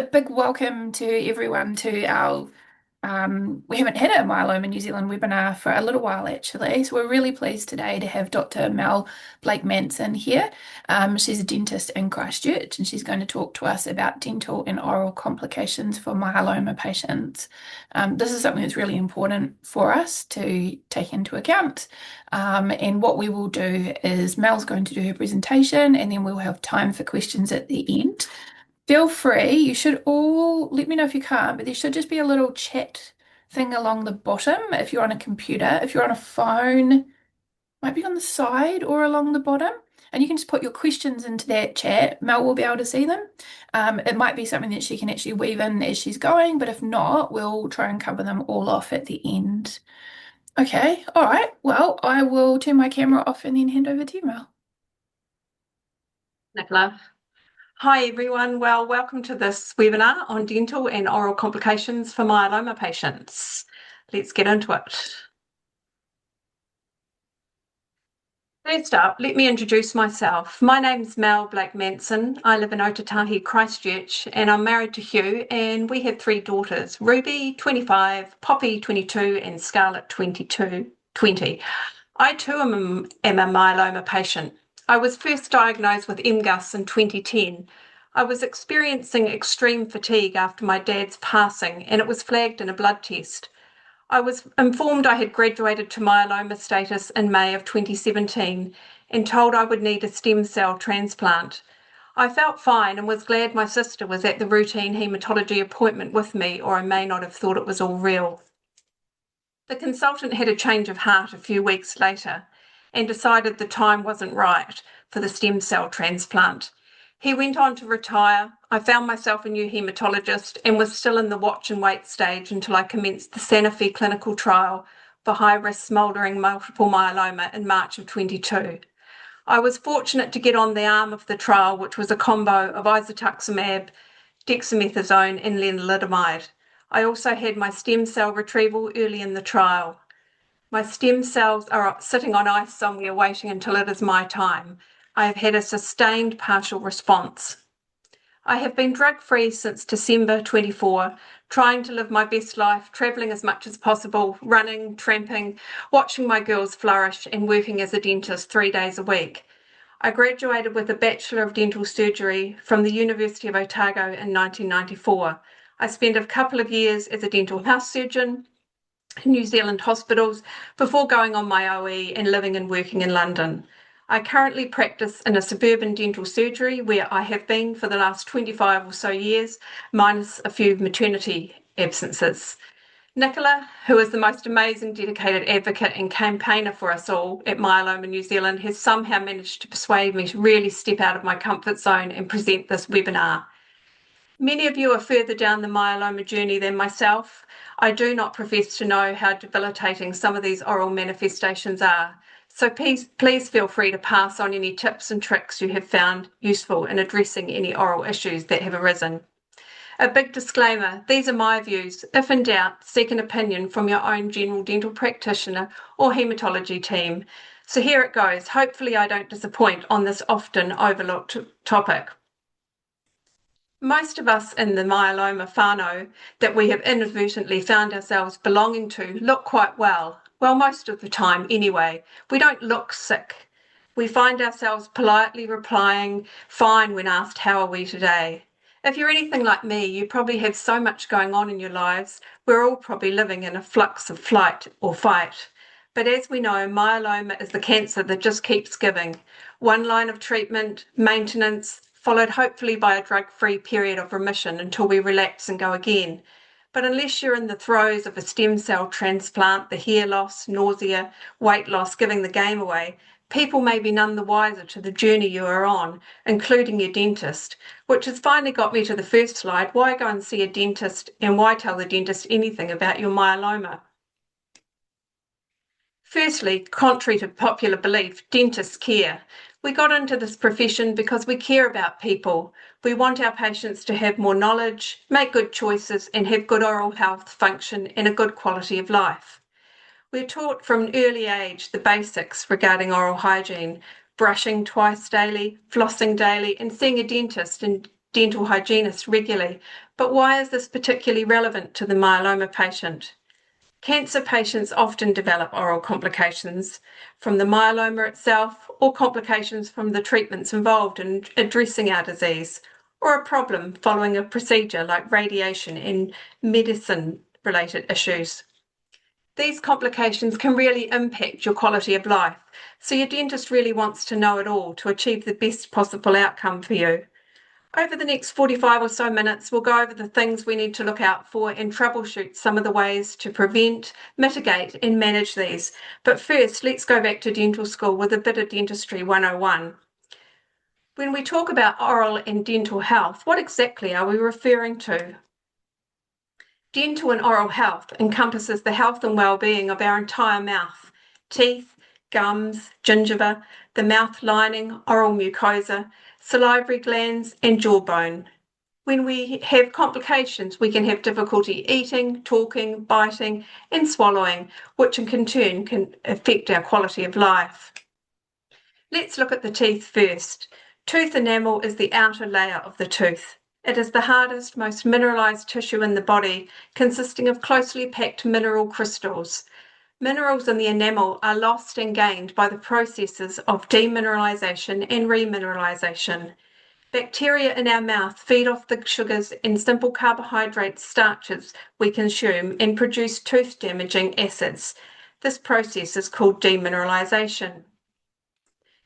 A big welcome to everyone to our we haven't had a Myeloma New Zealand webinar for a little while actually, so we're really pleased today to have Dr Mel Blake-Manson here. She's a dentist in Christchurch and she's going to talk to us about dental and oral complications for myeloma patients. This is something that's really important for us to take into account. And what we will do is Mel's going to do her presentation and then we'll have time for questions at the end. Feel free. You should all let me know if you can't, but there should just be a little chat thing along the bottom if you're on a computer. If you're on a phone, might be on the side or along the bottom. And you can just put your questions into that chat. Mel will be able to see them. It might be something that she can actually weave in as she's going, but if not, we'll try and cover them all off at the end. Okay, all right. Well, I will turn my camera off and then hand over to you, Mel. Nicola. Hi everyone, well welcome to this webinar on dental and oral complications for myeloma patients. Let's get into it. First up, let me introduce myself. My name's Mel Blake-Manson. I live in Otatahi, Christchurch, and I'm married to Hugh, and we have three daughters, Ruby, 25, Poppy, 22, and Scarlett, 20. I too am a myeloma patient. I was first diagnosed with MGUS in 2010. I was experiencing extreme fatigue after my dad's passing, and it was flagged in a blood test. I was informed I had graduated to myeloma status in May of 2017 and told I would need a stem cell transplant. I felt fine and was glad my sister was at the routine haematology appointment with me, or I may not have thought it was all real. The consultant had a change of heart a few weeks later and decided the time wasn't right for the stem cell transplant. He went on to retire. I found myself a new haematologist and was still in the watch and wait stage until I commenced the Sanofi clinical trial for high-risk smouldering multiple myeloma in March of 22. I was fortunate to get on the arm of the trial, which was a combo of isatuximab, dexamethasone and lenalidomide. I also had my stem cell retrieval early in the trial. My stem cells are sitting on ice somewhere waiting until it is my time. I have had a sustained partial response. I have been drug-free since December 24, trying to live my best life, travelling as much as possible, running, tramping, watching my girls flourish and working as a dentist 3 days a week. I graduated with a Bachelor of Dental Surgery from the University of Otago in 1994. I spent a couple of years as a dental house surgeon in New Zealand hospitals before going on my OE and living and working in London. I currently practice in a suburban dental surgery where I have been for the last 25 or so years, minus a few maternity absences. Nicola, who is the most amazing dedicated advocate and campaigner for us all at Myeloma New Zealand, has somehow managed to persuade me to really step out of my comfort zone and present this webinar. Many of you are further down the myeloma journey than myself. I do not profess to know how debilitating some of these oral manifestations are. So please feel free to pass on any tips and tricks you have found useful in addressing any oral issues that have arisen. A big disclaimer, these are my views. If in doubt, seek an opinion from your own general dental practitioner or haematology team. So here it goes. Hopefully I don't disappoint on this often overlooked topic. Most of us in the myeloma whānau that we have inadvertently found ourselves belonging to look quite well. Well, most of the time anyway. We don't look sick. We find ourselves politely replying fine when asked, how are we today? If you're anything like me, you probably have so much going on in your lives. We're all probably living in a flux of flight or fight. But as we know, myeloma is the cancer that just keeps giving. One line of treatment, maintenance, followed hopefully by a drug-free period of remission until we relapse and go again. But unless you're in the throes of a stem cell transplant, the hair loss, nausea, weight loss, giving the game away, people may be none the wiser to the journey you are on, including your dentist, which has finally got me to the first slide. Why go and see a dentist, and why tell the dentist anything about your myeloma? Firstly, contrary to popular belief, dentists care. We got into this profession because we care about people. We want our patients to have more knowledge, make good choices, and have good oral health, function, and a good quality of life. We're taught from an early age the basics regarding oral hygiene, brushing twice daily, flossing daily, and seeing a dentist and dental hygienist regularly. But why is this particularly relevant to the myeloma patient? Cancer patients often develop oral complications from the myeloma itself or complications from the treatments involved in addressing our disease, or a problem following a procedure like radiation and medicine-related issues. These complications can really impact your quality of life, so your dentist really wants to know it all to achieve the best possible outcome for you. Over the next 45 or so minutes, we'll go over the things we need to look out for and troubleshoot some of the ways to prevent, mitigate, and manage these. But first, let's go back to dental school with a bit of Dentistry 101. When we talk about oral and dental health, what exactly are we referring to? Dental and oral health encompasses the health and well-being of our entire mouth: teeth, gums, gingiva, the mouth lining, oral mucosa, salivary glands, and jawbone. When we have complications, we can have difficulty eating, talking, biting, and swallowing, which in turn can affect our quality of life. Let's look at the teeth first. Tooth enamel is the outer layer of the tooth. It is the hardest, most mineralized tissue in the body, consisting of closely packed mineral crystals. Minerals in the enamel are lost and gained by the processes of demineralization and remineralization. Bacteria in our mouth feed off the sugars and simple carbohydrate starches we consume and produce tooth-damaging acids. This process is called demineralization.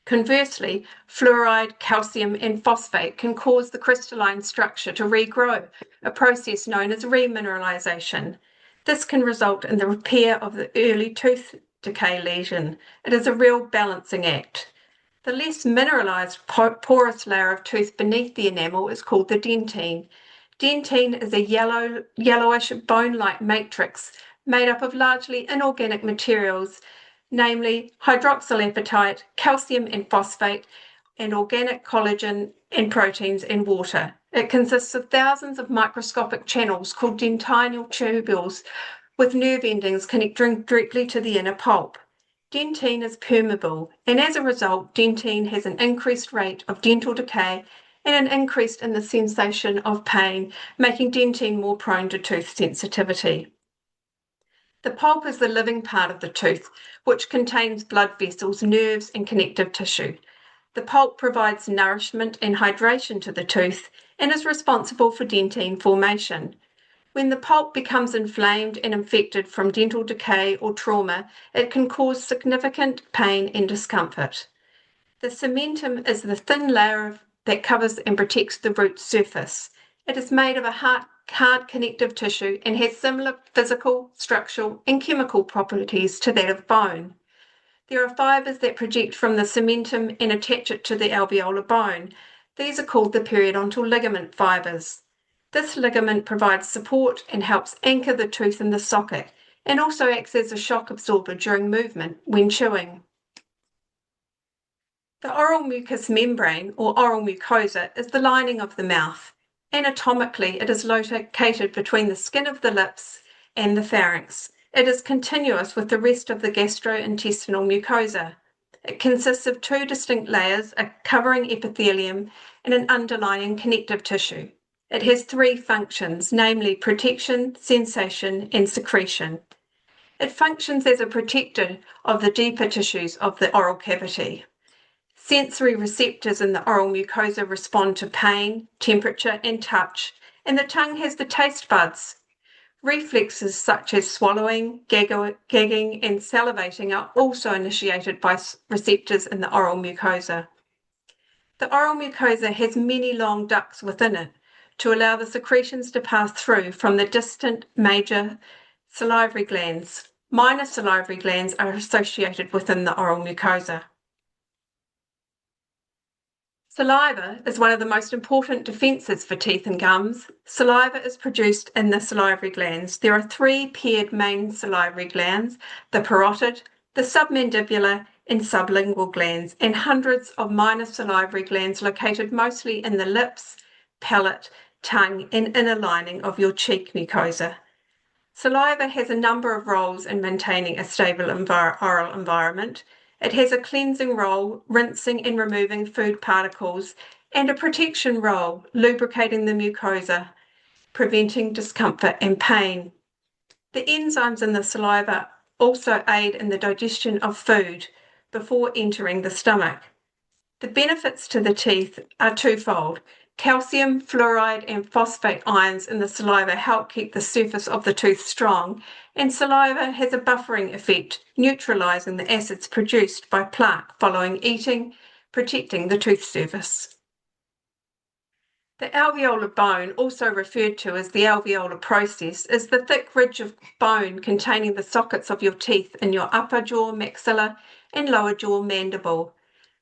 Conversely, fluoride, calcium, and phosphate can cause the crystalline structure to regrow, a process known as remineralization. This can result in the repair of the early tooth decay lesion. It is a real balancing act. The less mineralized porous layer of tooth beneath the enamel is called the dentine. Dentine is a yellowish bone-like matrix made up of largely inorganic materials, namely hydroxylapatite, calcium and phosphate, and organic collagen and proteins and water. It consists of thousands of microscopic channels called dentinal tubules with nerve endings connecting directly to the inner pulp. Dentine is permeable, and as a result, dentine has an increased rate of dental decay and an increase in the sensation of pain, making dentine more prone to tooth sensitivity. The pulp is the living part of the tooth, which contains blood vessels, nerves, and connective tissue. The pulp provides nourishment and hydration to the tooth and is responsible for dentine formation. When the pulp becomes inflamed and infected from dental decay or trauma, it can cause significant pain and discomfort. The cementum is the thin layer that covers and protects the root surface. It is made of a hard connective tissue and has similar physical, structural, and chemical properties to that of bone. There are fibers that project from the cementum and attach it to the alveolar bone. These are called the periodontal ligament fibers. This ligament provides support and helps anchor the tooth in the socket, and also acts as a shock absorber during movement when chewing. The oral mucous membrane, or oral mucosa, is the lining of the mouth. Anatomically, it is located between the skin of the lips and the pharynx. It is continuous with the rest of the gastrointestinal mucosa. It consists of two distinct layers, a covering epithelium and an underlying connective tissue. It has three functions, namely protection, sensation, and secretion. It functions as a protector of the deeper tissues of the oral cavity. Sensory receptors in the oral mucosa respond to pain, temperature, and touch, and the tongue has the taste buds. Reflexes such as swallowing, gagging, and salivating are also initiated by receptors in the oral mucosa. The oral mucosa has many long ducts within it to allow the secretions to pass through from the distant major salivary glands. Minor salivary glands are associated within the oral mucosa. Saliva is one of the most important defenses for teeth and gums. Saliva is produced in the salivary glands. There are three paired main salivary glands: the parotid, the submandibular, and sublingual glands, and hundreds of minor salivary glands located mostly in the lips, palate, tongue, and inner lining of your cheek mucosa. Saliva has a number of roles in maintaining a stable oral environment. It has a cleansing role, rinsing and removing food particles, and a protection role, lubricating the mucosa. preventing discomfort and pain. The enzymes in the saliva also aid in the digestion of food before entering the stomach. The benefits to the teeth are twofold. Calcium, fluoride, and phosphate ions in the saliva help keep the surface of the tooth strong, and saliva has a buffering effect, neutralizing the acids produced by plaque following eating, protecting the tooth surface. The alveolar bone, also referred to as the alveolar process, is the thick ridge of bone containing the sockets of your teeth in your upper jaw, maxilla, and lower jaw mandible.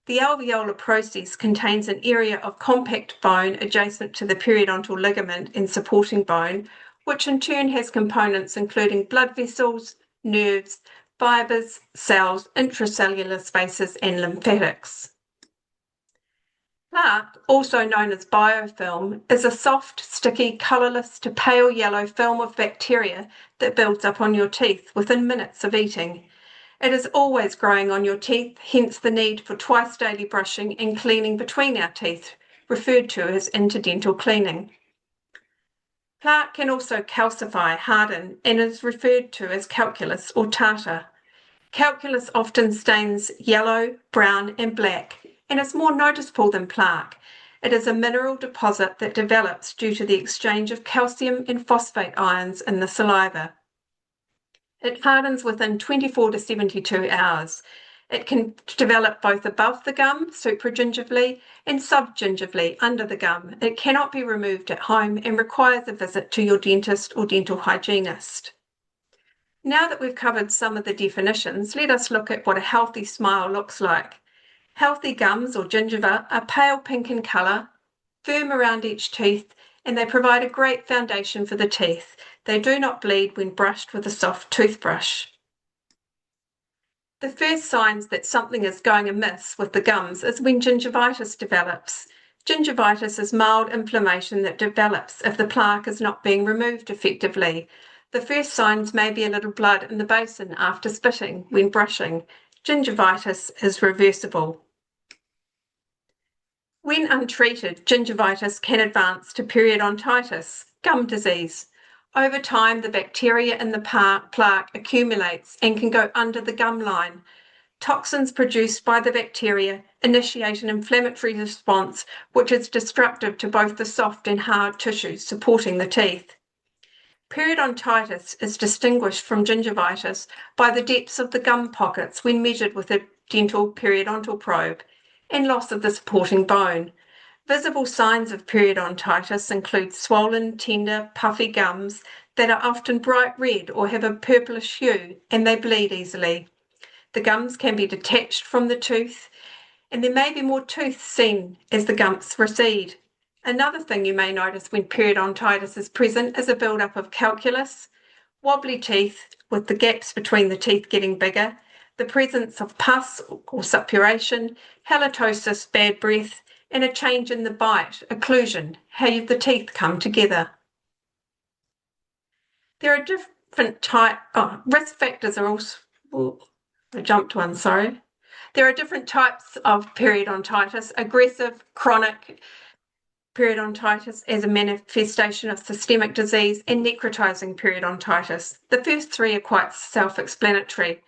The alveolar process contains an area of compact bone adjacent to the periodontal ligament and supporting bone, which in turn has components including blood vessels, nerves, fibers, cells, intracellular spaces, and lymphatics. Plaque, also known as biofilm, is a soft, sticky, colourless to pale yellow film of bacteria that builds up on your teeth within minutes of eating. It is always growing on your teeth, hence the need for twice daily brushing and cleaning between our teeth, referred to as interdental cleaning. Plaque can also calcify, harden, and is referred to as calculus or tartar. Calculus often stains yellow, brown, and black, and is more noticeable than plaque. It is a mineral deposit that develops due to the exchange of calcium and phosphate ions in the saliva. It hardens within 24 to 72 hours. It can develop both above the gum, supragingivally, and subgingivally, under the gum. It cannot be removed at home and requires a visit to your dentist or dental hygienist. Now that we've covered some of the definitions, let us look at what a healthy smile looks like. Healthy gums or gingiva are pale pink in colour, firm around each tooth, and they provide a great foundation for the teeth. They do not bleed when brushed with a soft toothbrush. The first signs that something is going amiss with the gums is when gingivitis develops. Gingivitis is mild inflammation that develops if the plaque is not being removed effectively. The first signs may be a little blood in the basin after spitting when brushing. Gingivitis is reversible. When untreated, gingivitis can advance to periodontitis, gum disease. Over time, the bacteria in the plaque accumulates and can go under the gum line. Toxins produced by the bacteria initiate an inflammatory response, which is destructive to both the soft and hard tissues supporting the teeth. Periodontitis is distinguished from gingivitis by the depths of the gum pockets when measured with a dental periodontal probe, and loss of the supporting bone. Visible signs of periodontitis include swollen, tender, puffy gums that are often bright red or have a purplish hue, and they bleed easily. The gums can be detached from the tooth, and there may be more tooth seen as the gums recede. Another thing you may notice when periodontitis is present is a buildup of calculus, wobbly teeth with the gaps between the teeth getting bigger, the presence of pus or suppuration, halitosis, bad breath, and a change in the bite, occlusion, how the teeth come together. There are different risk factors are also, I jumped one, sorry. There are different types of periodontitis: aggressive, chronic periodontitis as a manifestation of systemic disease, and necrotizing periodontitis. The first three are quite self-explanatory.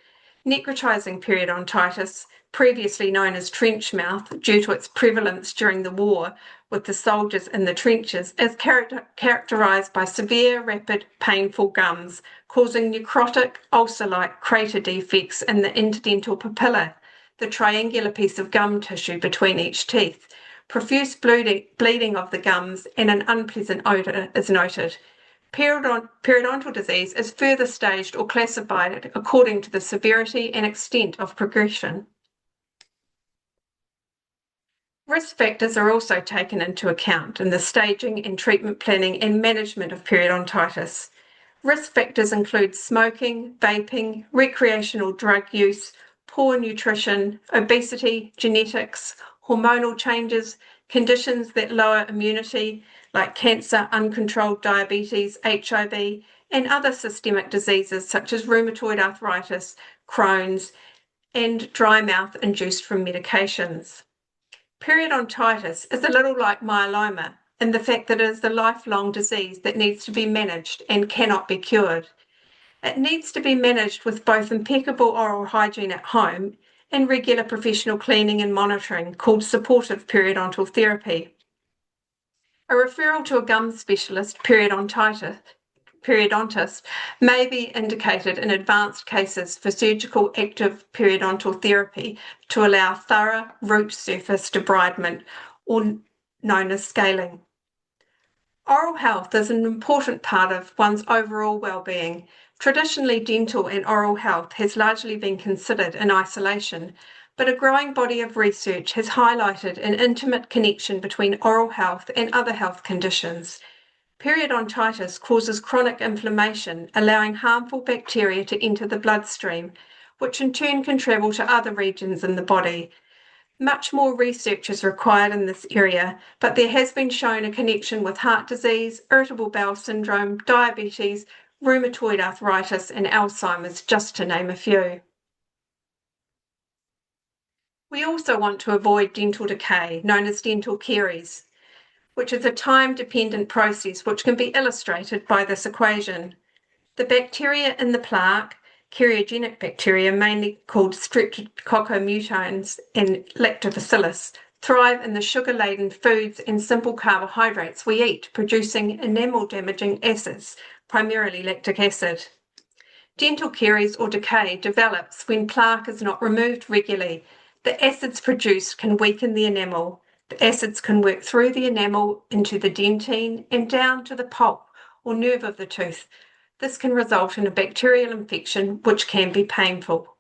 Necrotizing periodontitis, previously known as trench mouth due to its prevalence during the war with the soldiers in the trenches, is characterized by severe, rapid, painful gums, causing necrotic, ulcer-like crater defects in the interdental papilla, the triangular piece of gum tissue between each teeth. Profuse bleeding of the gums and an unpleasant odour is noted. Periodontal disease is further staged or classified according to the severity and extent of progression. Risk factors are also taken into account in the staging and treatment planning and management of periodontitis. Risk factors include smoking, vaping, recreational drug use, poor nutrition, obesity, genetics, hormonal changes, conditions that lower immunity like cancer, uncontrolled diabetes, HIV, and other systemic diseases such as rheumatoid arthritis, Crohn's, and dry mouth induced from medications. Periodontitis is a little like myeloma, and the fact that it is a lifelong disease that needs to be managed and cannot be cured. It needs to be managed with both impeccable oral hygiene at home and regular professional cleaning and monitoring called supportive periodontal therapy. A referral to a gum specialist, periodontist, may be indicated in advanced cases for surgical active periodontal therapy to allow thorough root surface debridement, or known as scaling. Oral health is an important part of one's overall well-being. Traditionally, dental and oral health has largely been considered in isolation, but a growing body of research has highlighted an intimate connection between oral health and other health conditions. Periodontitis causes chronic inflammation, allowing harmful bacteria to enter the bloodstream, which in turn can travel to other regions in the body. Much more research is required in this area, but there has been shown a connection with heart disease, irritable bowel syndrome, diabetes, rheumatoid arthritis, and Alzheimer's, just to name a few. We also want to avoid dental decay, known as dental caries, which is a time-dependent process which can be illustrated by this equation. The bacteria in the plaque, cariogenic bacteria, mainly called streptococcus and lactobacillus, thrive in the sugar-laden foods and simple carbohydrates we eat, producing enamel-damaging acids, primarily lactic acid. Dental caries or decay develops when plaque is not removed regularly. The acids produced can weaken the enamel. The acids can work through the enamel into the dentine and down to the pulp or nerve of the tooth. This can result in a bacterial infection, which can be painful.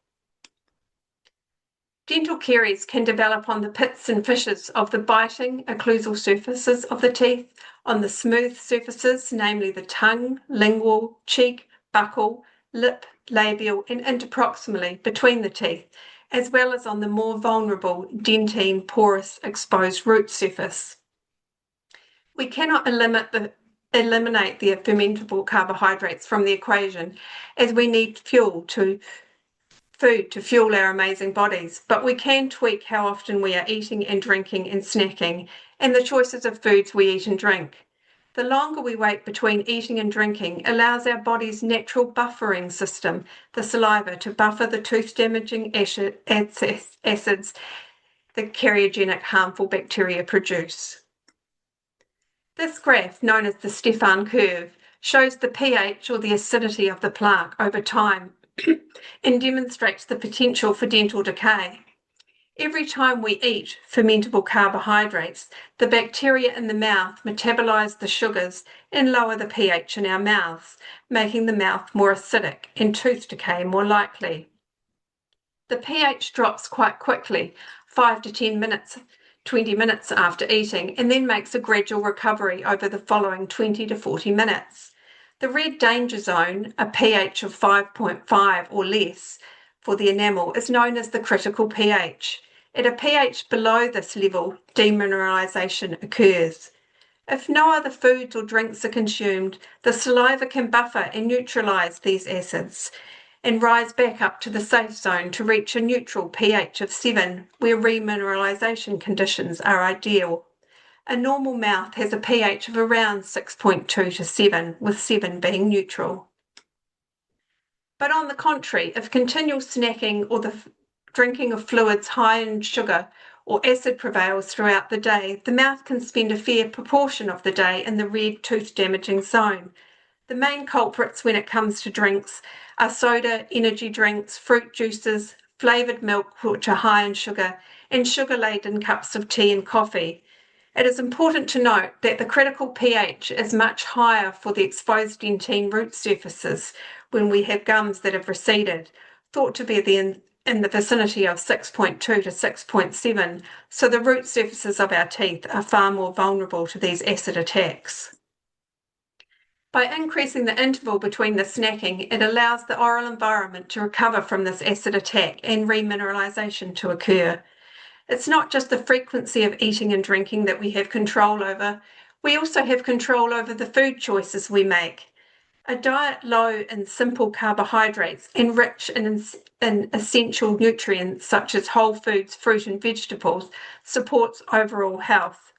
Dental caries can develop on the pits and fissures of the biting occlusal surfaces of the teeth, on the smooth surfaces, namely the tongue, lingual, cheek, buccal, lip, labial, and interproximally between the teeth, as well as on the more vulnerable dentine porous exposed root surface. We cannot eliminate the fermentable carbohydrates from the equation, as we need food to fuel our amazing bodies, but we can tweak how often we are eating and drinking and snacking, and the choices of foods we eat and drink. The longer we wait between eating and drinking allows our body's natural buffering system, the saliva, to buffer the tooth-damaging acids the cariogenic harmful bacteria produce. This graph, known as the Stefan curve, shows the pH or the acidity of the plaque over time and demonstrates the potential for dental decay. Every time we eat fermentable carbohydrates, the bacteria in the mouth metabolize the sugars and lower the pH in our mouths, making the mouth more acidic and tooth decay more likely. The pH drops quite quickly, 5 to 10 minutes, 20 minutes after eating, and then makes a gradual recovery over the following 20 to 40 minutes. The red danger zone, a pH of 5.5 or less for the enamel, is known as the critical pH. At a pH below this level, demineralization occurs. If no other foods or drinks are consumed, the saliva can buffer and neutralize these acids and rise back up to the safe zone to reach a neutral pH of 7, where remineralization conditions are ideal. A normal mouth has a pH of around 6.2 to 7, with 7 being neutral. But on the contrary, if continual snacking or the drinking of fluids high in sugar or acid prevails throughout the day, the mouth can spend a fair proportion of the day in the red tooth-damaging zone. The main culprits when it comes to drinks are soda, energy drinks, fruit juices, flavoured milk, which are high in sugar, and sugar-laden cups of tea and coffee. It is important to note that the critical pH is much higher for the exposed dentine root surfaces when we have gums that have receded, thought to be in the vicinity of 6.2 to 6.7, so the root surfaces of our teeth are far more vulnerable to these acid attacks. By increasing the interval between the snacking, it allows the oral environment to recover from this acid attack and remineralization to occur. It's not just the frequency of eating and drinking that we have control over, we also have control over the food choices we make. A diet low in simple carbohydrates and rich in essential nutrients such as whole foods, fruit and vegetables supports overall health.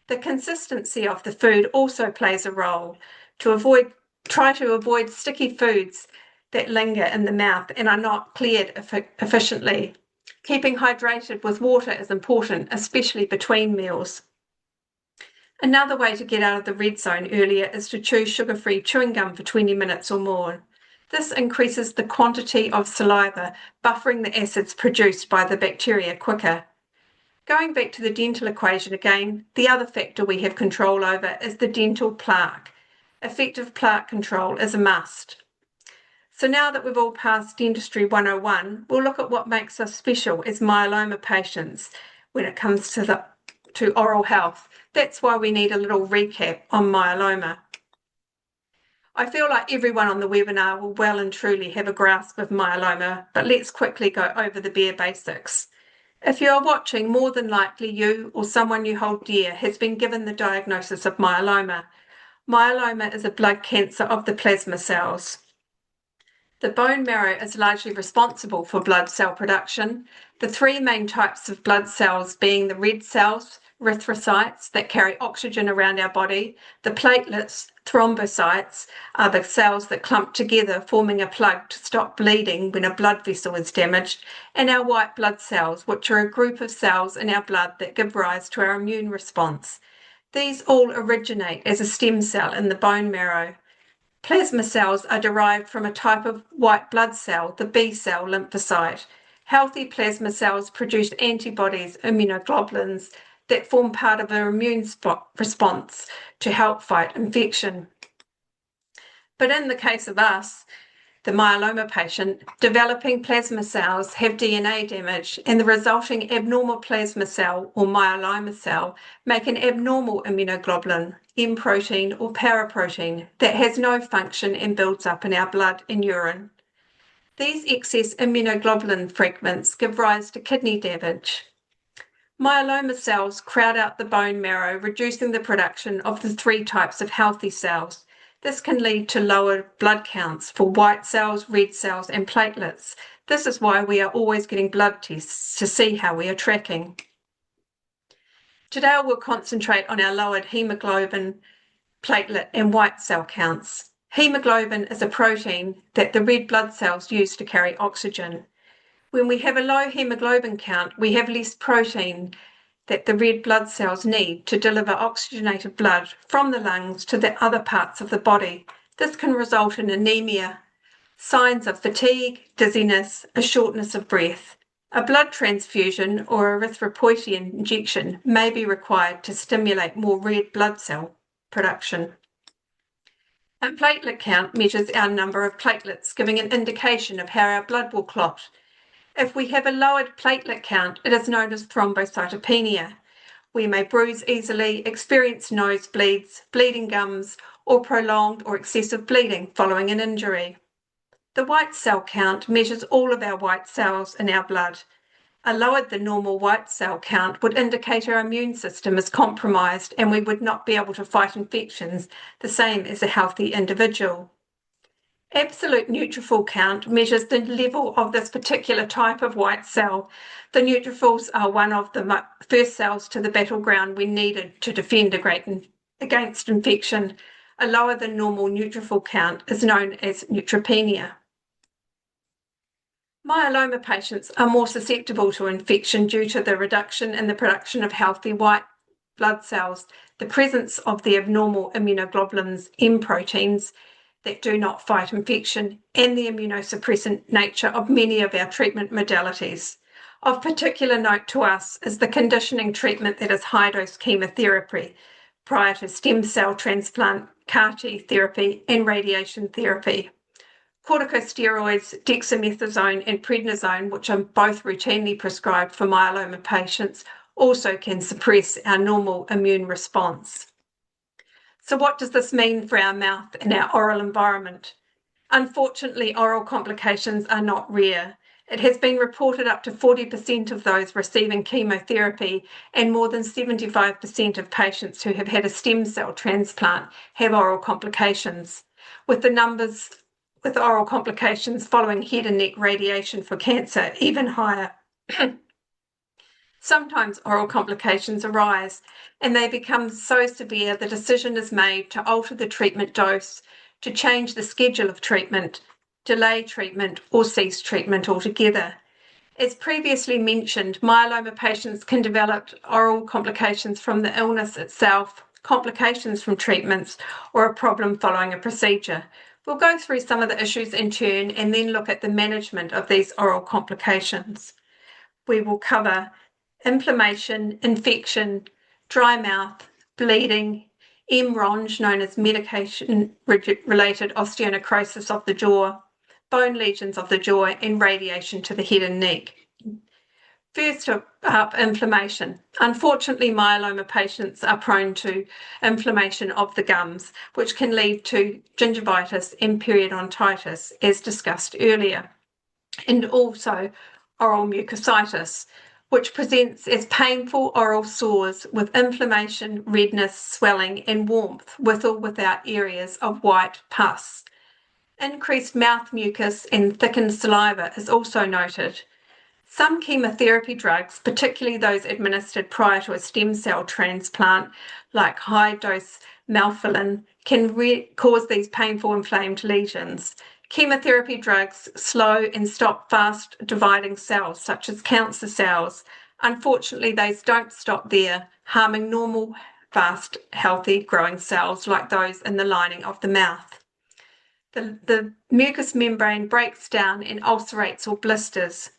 The consistency of the food also plays a role. Try to avoid sticky foods that linger in the mouth and are not cleared efficiently. Keeping hydrated with water is important, especially between meals. Another way to get out of the red zone earlier is to chew sugar-free chewing gum for 20 minutes or more. This increases the quantity of saliva, buffering the acids produced by the bacteria quicker. Going back to the dental equation again, the other factor we have control over is the dental plaque. Effective plaque control is a must. So now that we've all passed Dentistry 101, we'll look at what makes us special as myeloma patients when it comes to oral health. That's why we need a little recap on myeloma. I feel like everyone on the webinar will well and truly have a grasp of myeloma, but let's quickly go over the bare basics. If you are watching, more than likely you or someone you hold dear has been given the diagnosis of myeloma. Myeloma is a blood cancer of the plasma cells. The bone marrow is largely responsible for blood cell production, the three main types of blood cells being the red cells, erythrocytes that carry oxygen around our body, the platelets, thrombocytes, are the cells that clump together forming a plug to stop bleeding when a blood vessel is damaged, and our white blood cells, which are a group of cells in our blood that give rise to our immune response. These all originate as a stem cell in the bone marrow. Plasma cells are derived from a type of white blood cell, the B cell lymphocyte. Healthy plasma cells produce antibodies, immunoglobulins, that form part of our immune response to help fight infection. But in the case of us, the myeloma patient, developing plasma cells have DNA damage, and the resulting abnormal plasma cell or myeloma cell make an abnormal immunoglobulin, M protein or paraprotein, that has no function and builds up in our blood and urine. These excess immunoglobulin fragments give rise to kidney damage. Myeloma cells crowd out the bone marrow, reducing the production of the three types of healthy cells. This can lead to lower blood counts for white cells, red cells, and platelets. This is why we are always getting blood tests to see how we are tracking. Today I will concentrate on our lowered hemoglobin, platelet, and white cell counts. Hemoglobin is a protein that the red blood cells use to carry oxygen. When we have a low hemoglobin count, we have less protein that the red blood cells need to deliver oxygenated blood from the lungs to the other parts of the body. This can result in anemia, signs of fatigue, dizziness, a shortness of breath. A blood transfusion or erythropoietin injection may be required to stimulate more red blood cell production. A platelet count measures our number of platelets, giving an indication of how our blood will clot. If we have a lowered platelet count, it is known as thrombocytopenia. We may bruise easily, experience nosebleeds, bleeding gums, or prolonged or excessive bleeding following an injury. The white cell count measures all of our white cells in our blood. A lowered than normal white cell count would indicate our immune system is compromised and we would not be able to fight infections, the same as a healthy individual. Absolute neutrophil count measures the level of this particular type of white cell. The neutrophils are one of the first cells to the battleground when needed to defend against infection. A lower than normal neutrophil count is known as neutropenia. Myeloma patients are more susceptible to infection due to the reduction in the production of healthy white blood cells, the presence of the abnormal immunoglobulins, M proteins, that do not fight infection, and the immunosuppressant nature of many of our treatment modalities. Of particular note to us is the conditioning treatment that is high-dose chemotherapy prior to stem cell transplant, CAR-T therapy, and radiation therapy. Corticosteroids, dexamethasone, and prednisone, which are both routinely prescribed for myeloma patients, also can suppress our normal immune response. So what does this mean for our mouth and our oral environment? Unfortunately, oral complications are not rare. It has been reported up to 40% of those receiving chemotherapy and more than 75% of patients who have had a stem cell transplant have oral complications, with the numbers with oral complications following head and neck radiation for cancer even higher. Sometimes oral complications arise and they become so severe the decision is made to alter the treatment dose, to change the schedule of treatment, delay treatment, or cease treatment altogether. As previously mentioned, myeloma patients can develop oral complications from the illness itself, complications from treatments, or a problem following a procedure. We'll go through some of the issues in turn and then look at the management of these oral complications. We will cover inflammation, infection, dry mouth, bleeding, MRONJ, known as medication-related osteonecrosis of the jaw, bone lesions of the jaw, and radiation to the head and neck. First up, inflammation. Unfortunately, myeloma patients are prone to inflammation of the gums, which can lead to gingivitis and periodontitis, as discussed earlier, and also oral mucositis, which presents as painful oral sores with inflammation, redness, swelling, and warmth, with or without areas of white pus. Increased mouth mucus and thickened saliva is also noted. Some chemotherapy drugs, particularly those administered prior to a stem cell transplant, like high-dose melphalan, can cause these painful inflamed lesions. Chemotherapy drugs slow and stop fast-dividing cells, such as cancer cells. Unfortunately, these don't stop there, harming normal, fast, healthy growing cells like those in the lining of the mouth. The mucous membrane breaks down and ulcerates or blisters.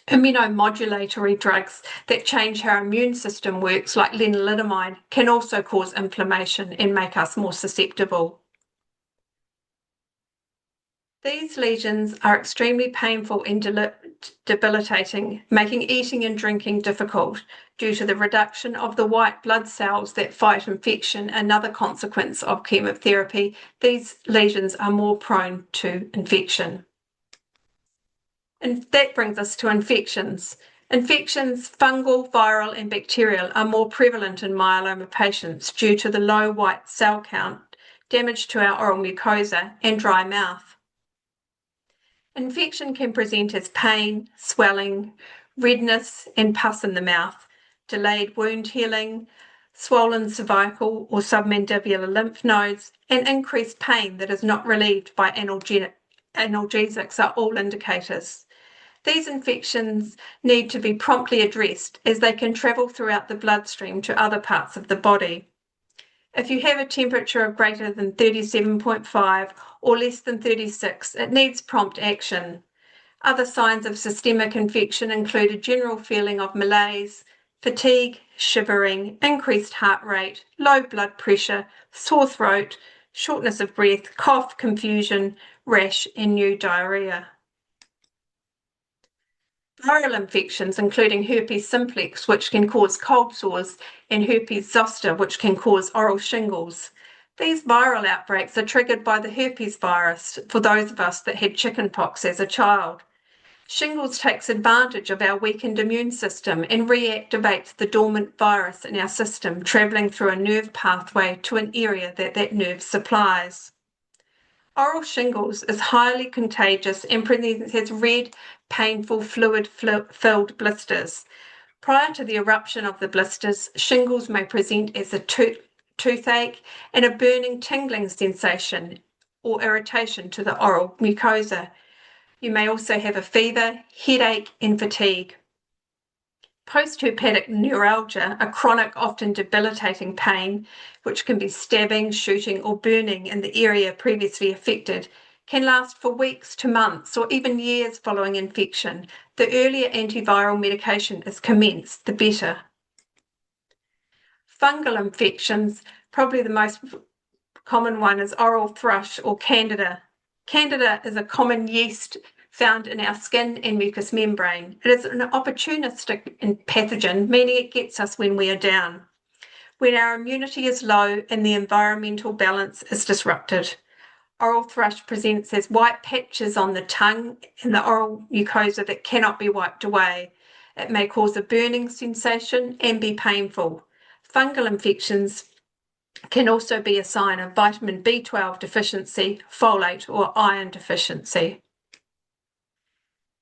Immunomodulatory drugs that change how our immune system works, like lenalidomide, can also cause inflammation and make us more susceptible. These lesions are extremely painful and debilitating, making eating and drinking difficult due to the reduction of the white blood cells that fight infection. Another consequence of chemotherapy, these lesions are more prone to infection. And that brings us to infections. Infections, fungal, viral, and bacterial, are more prevalent in myeloma patients due to the low white cell count, damage to our oral mucosa, and dry mouth. Infection can present as pain, swelling, redness, and pus in the mouth, delayed wound healing, swollen cervical or submandibular lymph nodes, and increased pain that is not relieved by analgesics are all indicators. These infections need to be promptly addressed as they can travel throughout the bloodstream to other parts of the body. If you have a temperature of greater than 37.5 or less than 36, it needs prompt action. Other signs of systemic infection include a general feeling of malaise, fatigue, shivering, increased heart rate, low blood pressure, sore throat, shortness of breath, cough, confusion, rash, and new diarrhea. Viral infections, including herpes simplex, which can cause cold sores, and herpes zoster, which can cause oral shingles. These viral outbreaks are triggered by the herpes virus for those of us that had chickenpox as a child. Shingles takes advantage of our weakened immune system and reactivates the dormant virus in our system, travelling through a nerve pathway to an area that nerve supplies. Oral shingles is highly contagious and presents as red, painful, fluid-filled blisters. Prior to the eruption of the blisters, shingles may present as a toothache and a burning, tingling sensation or irritation to the oral mucosa. You may also have a fever, headache, and fatigue. Post-herpetic neuralgia, a chronic, often debilitating pain, which can be stabbing, shooting, or burning in the area previously affected, can last for weeks to months or even years following infection. The earlier antiviral medication is commenced, the better. Fungal infections, probably the most common one is oral thrush or Candida. Candida is a common yeast found in our skin and mucous membrane. It is an opportunistic pathogen, meaning it gets us when we are down, when our immunity is low and the environmental balance is disrupted. Oral thrush presents as white patches on the tongue and the oral mucosa that cannot be wiped away. It may cause a burning sensation and be painful. Fungal infections can also be a sign of vitamin B12 deficiency, folate, or iron deficiency.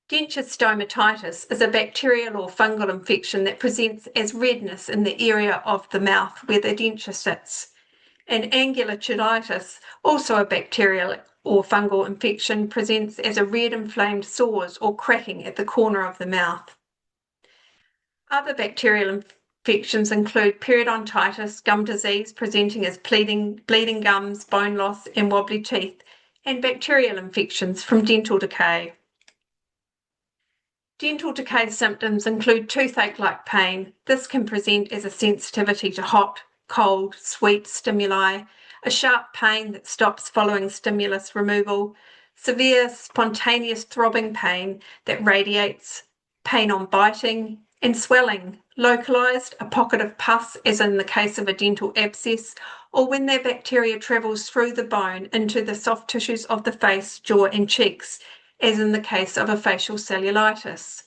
Denture stomatitis is a bacterial or fungal infection that presents as redness in the area of the mouth where the denture sits. And angular cheilitis, also a bacterial or fungal infection, presents as a red inflamed sores or cracking at the corner of the mouth. Other bacterial infections include periodontitis, gum disease presenting as bleeding gums, bone loss, and wobbly teeth, and bacterial infections from dental decay. Dental decay symptoms include toothache-like pain. This can present as a sensitivity to hot, cold, sweet stimuli, a sharp pain that stops following stimulus removal, severe spontaneous throbbing pain that radiates, pain on biting, and swelling, localized, a pocket of pus as in the case of a dental abscess, or when their bacteria travels through the bone into the soft tissues of the face, jaw, and cheeks, as in the case of a facial cellulitis.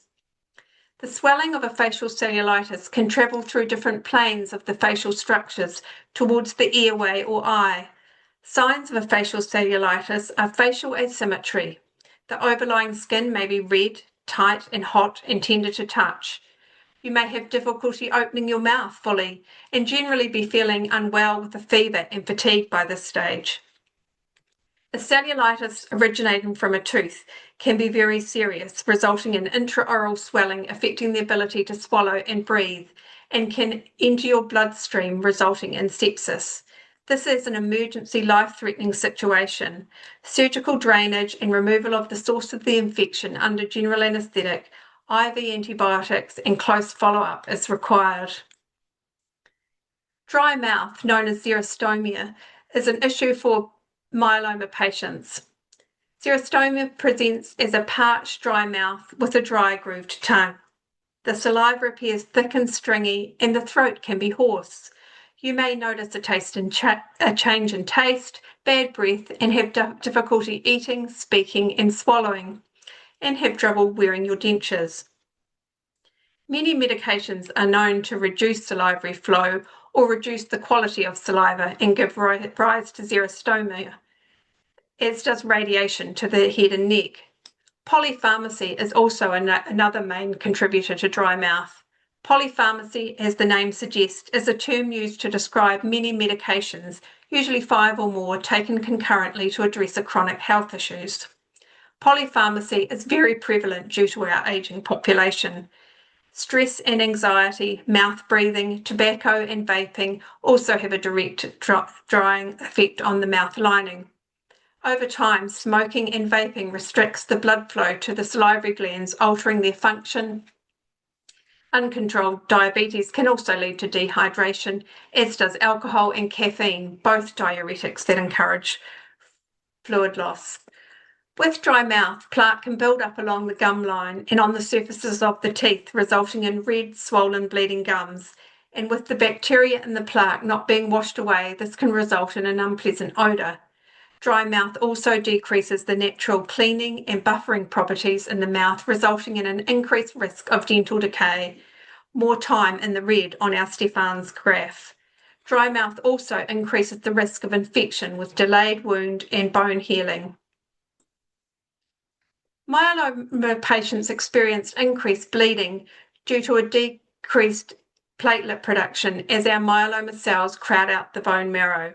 The swelling of a facial cellulitis can travel through different planes of the facial structures towards the airway or eye. Signs of a facial cellulitis are facial asymmetry. The overlying skin may be red, tight, and hot and tender to touch. You may have difficulty opening your mouth fully and generally be feeling unwell with a fever and fatigue by this stage. A cellulitis originating from a tooth can be very serious, resulting in intraoral swelling affecting the ability to swallow and breathe, and can enter your bloodstream, resulting in sepsis. This is an emergency life-threatening situation. Surgical drainage and removal of the source of the infection under general anaesthetic, IV antibiotics, and close follow-up is required. Dry mouth, known as xerostomia, is an issue for myeloma patients. Xerostomia presents as a parched, dry mouth with a dry, grooved tongue. The saliva appears thick and stringy, and the throat can be hoarse. You may notice a change in taste, bad breath, and have difficulty eating, speaking, and swallowing, and have trouble wearing your dentures. Many medications are known to reduce salivary flow or reduce the quality of saliva and give rise to xerostomia, as does radiation to the head and neck. Polypharmacy is also another main contributor to dry mouth. Polypharmacy, as the name suggests, is a term used to describe many medications, usually 5 or more, taken concurrently to address a chronic health issues. Polypharmacy is very prevalent due to our aging population. Stress and anxiety, mouth breathing, tobacco and vaping also have a direct drying effect on the mouth lining. Over time, smoking and vaping restricts the blood flow to the salivary glands, altering their function. Uncontrolled diabetes can also lead to dehydration, as does alcohol and caffeine, both diuretics that encourage fluid loss. With dry mouth, plaque can build up along the gum line and on the surfaces of the teeth, resulting in red, swollen, bleeding gums. And with the bacteria in the plaque not being washed away, this can result in an unpleasant odour. Dry mouth also decreases the natural cleaning and buffering properties in the mouth, resulting in an increased risk of dental decay. More time in the red on our Stefan's graph. Dry mouth also increases the risk of infection with delayed wound and bone healing. Myeloma patients experience increased bleeding due to a decreased platelet production as our myeloma cells crowd out the bone marrow,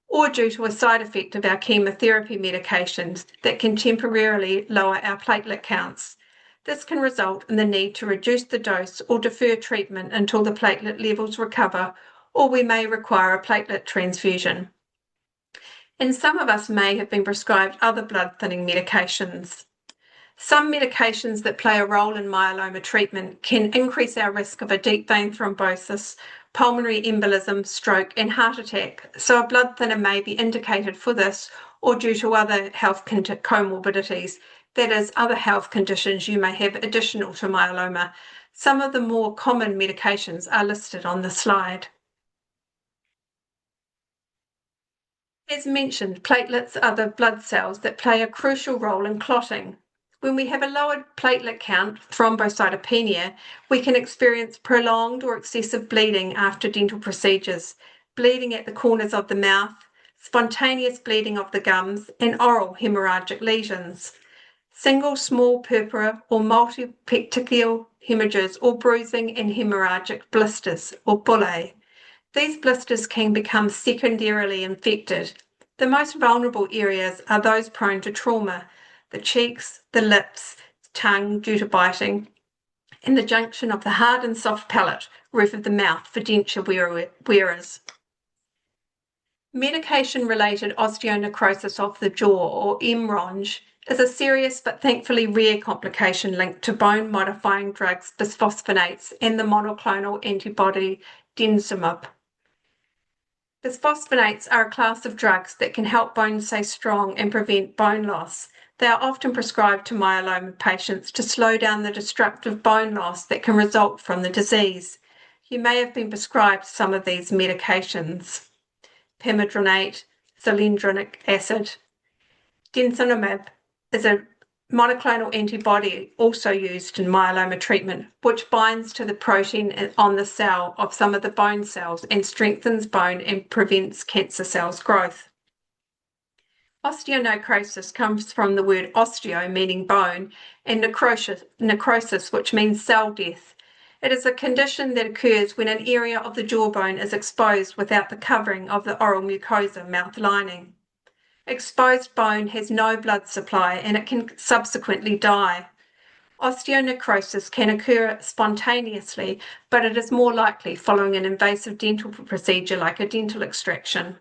or due to a side effect of our chemotherapy medications that can temporarily lower our platelet counts. This can result in the need to reduce the dose or defer treatment until the platelet levels recover, or we may require a platelet transfusion. And some of us may have been prescribed other blood-thinning medications. Some medications that play a role in myeloma treatment can increase our risk of a deep vein thrombosis, pulmonary embolism, stroke, and heart attack, so a blood thinner may be indicated for this or due to other health comorbidities, that is, other health conditions you may have additional to myeloma. Some of the more common medications are listed on the slide. As mentioned, platelets are the blood cells that play a crucial role in clotting. When we have a lowered platelet count, thrombocytopenia, we can experience prolonged or excessive bleeding after dental procedures, bleeding at the corners of the mouth, spontaneous bleeding of the gums, and oral hemorrhagic lesions. single small purpura or multipetechial hemorrhages or bruising and hemorrhagic blisters or bullae. These blisters can become secondarily infected. The most vulnerable areas are those prone to trauma: the cheeks, the lips, tongue due to biting, and the junction of the hard and soft palate, roof of the mouth for denture wearers. Medication-related osteonecrosis of the jaw, or MRONJ, is a serious but thankfully rare complication linked to bone-modifying drugs, bisphosphonates, and the monoclonal antibody densomib. Bisphosphonates are a class of drugs that can help bones stay strong and prevent bone loss. They are often prescribed to myeloma patients to slow down the destructive bone loss that can result from the disease. You may have been prescribed some of these medications: pimodronate, zoledronic acid. Densomib is a monoclonal antibody also used in myeloma treatment, which binds to the protein on the cell of some of the bone cells and strengthens bone and prevents cancer cells growth. Osteonecrosis comes from the word osteo, meaning bone, and necrosis, which means cell death. It is a condition that occurs when an area of the jawbone is exposed without the covering of the oral mucosa, mouth lining. Exposed bone has no blood supply and it can subsequently die. Osteonecrosis can occur spontaneously, but it is more likely following an invasive dental procedure like a dental extraction.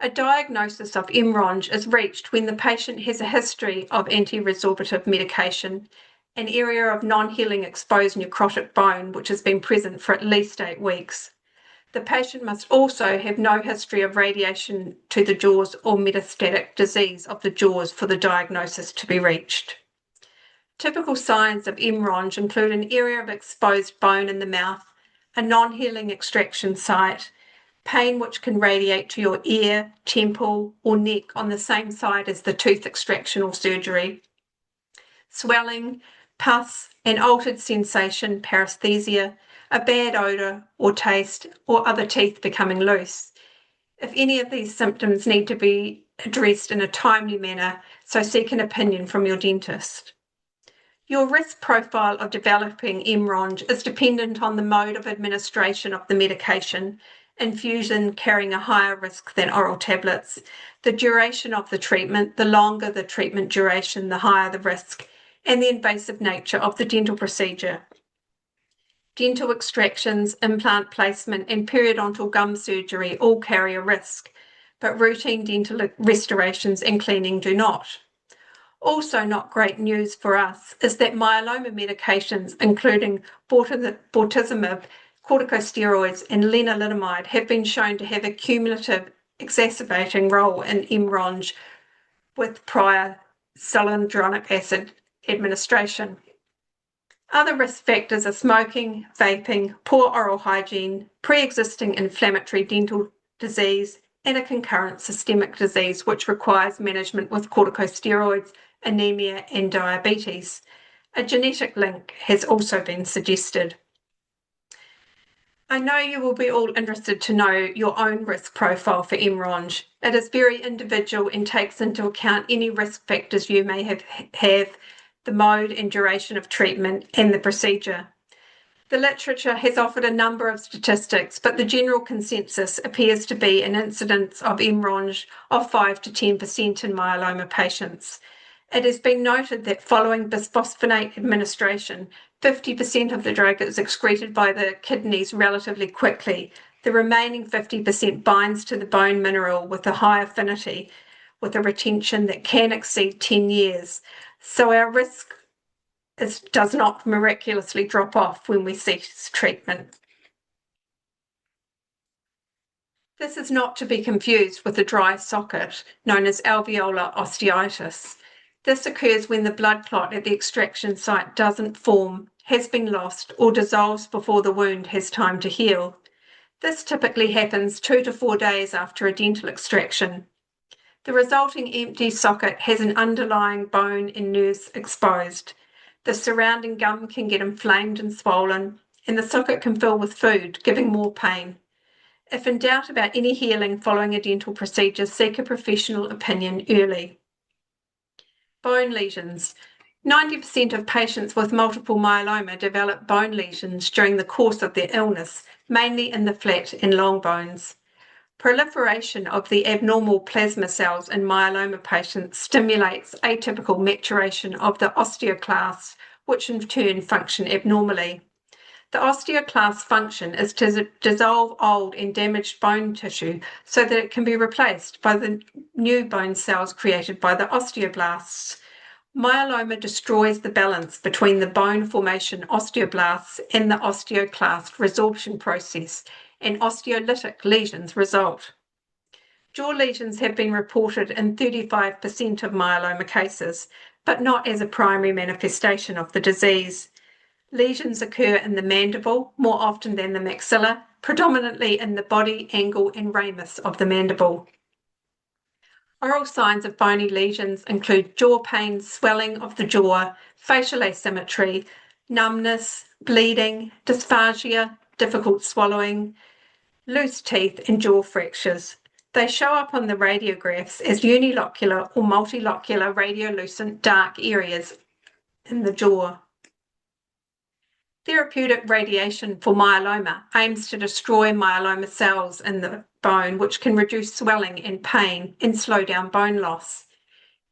A diagnosis of MRONJ is reached when the patient has a history of anti-resorbative medication, an area of non-healing exposed necrotic bone which has been present for at least 8 weeks. The patient must also have no history of radiation to the jaws or metastatic disease of the jaws for the diagnosis to be reached. Typical signs of MRONJ include an area of exposed bone in the mouth, a non-healing extraction site, pain which can radiate to your ear, temple, or neck on the same side as the tooth extraction or surgery, swelling, pus, an altered sensation, paresthesia, a bad odour or taste, or other teeth becoming loose. If any of these symptoms need to be addressed in a timely manner, so seek an opinion from your dentist. Your risk profile of developing MRONJ is dependent on the mode of administration of the medication, infusion carrying a higher risk than oral tablets, the duration of the treatment, the longer the treatment duration, the higher the risk, and the invasive nature of the dental procedure. Dental extractions, implant placement, and periodontal gum surgery all carry a risk, but routine dental restorations and cleaning do not. Also not great news for us is that myeloma medications, including bortezomib, corticosteroids, and lenalidomide, have been shown to have a cumulative exacerbating role in MRONJ with prior zoledronic acid administration. Other risk factors are smoking, vaping, poor oral hygiene, pre-existing inflammatory dental disease, and a concurrent systemic disease which requires management with corticosteroids, anemia, and diabetes. A genetic link has also been suggested. I know you will be all interested to know your own risk profile for MRONJ. It is very individual and takes into account any risk factors you may have, the mode and duration of treatment, and the procedure. The literature has offered a number of statistics, but the general consensus appears to be an incidence of MRONJ of 5 to 10% in myeloma patients. It has been noted that following bisphosphonate administration, 50% of the drug is excreted by the kidneys relatively quickly. The remaining 50% binds to the bone mineral with a high affinity, with a retention that can exceed 10 years. So our risk does not miraculously drop off when we cease treatment. This is not to be confused with a dry socket known as alveolar osteitis. This occurs when the blood clot at the extraction site doesn't form, has been lost, or dissolves before the wound has time to heal. This typically happens 2 to 4 days after a dental extraction. The resulting empty socket has an underlying bone and nerves exposed. The surrounding gum can get inflamed and swollen, and the socket can fill with food, giving more pain. If in doubt about any healing following a dental procedure, seek a professional opinion early. Bone lesions. 90% of patients with multiple myeloma develop bone lesions during the course of their illness, mainly in the flat and long bones. Proliferation of the abnormal plasma cells in myeloma patients stimulates atypical maturation of the osteoclasts, which in turn function abnormally. The osteoclast function is to dissolve old and damaged bone tissue so that it can be replaced by the new bone cells created by the osteoblasts. Myeloma destroys the balance between the bone formation osteoblasts and the osteoclast resorption process, and osteolytic lesions result. Jaw lesions have been reported in 35% of myeloma cases, but not as a primary manifestation of the disease. Lesions occur in the mandible more often than the maxilla, predominantly in the body, angle, and ramus of the mandible. Oral signs of bony lesions include jaw pain, swelling of the jaw, facial asymmetry, numbness, bleeding, dysphagia, difficult swallowing, loose teeth, and jaw fractures. They show up on the radiographs as unilocular or multilocular radiolucent dark areas in the jaw. Therapeutic radiation for myeloma aims to destroy myeloma cells in the bone, which can reduce swelling and pain and slow down bone loss.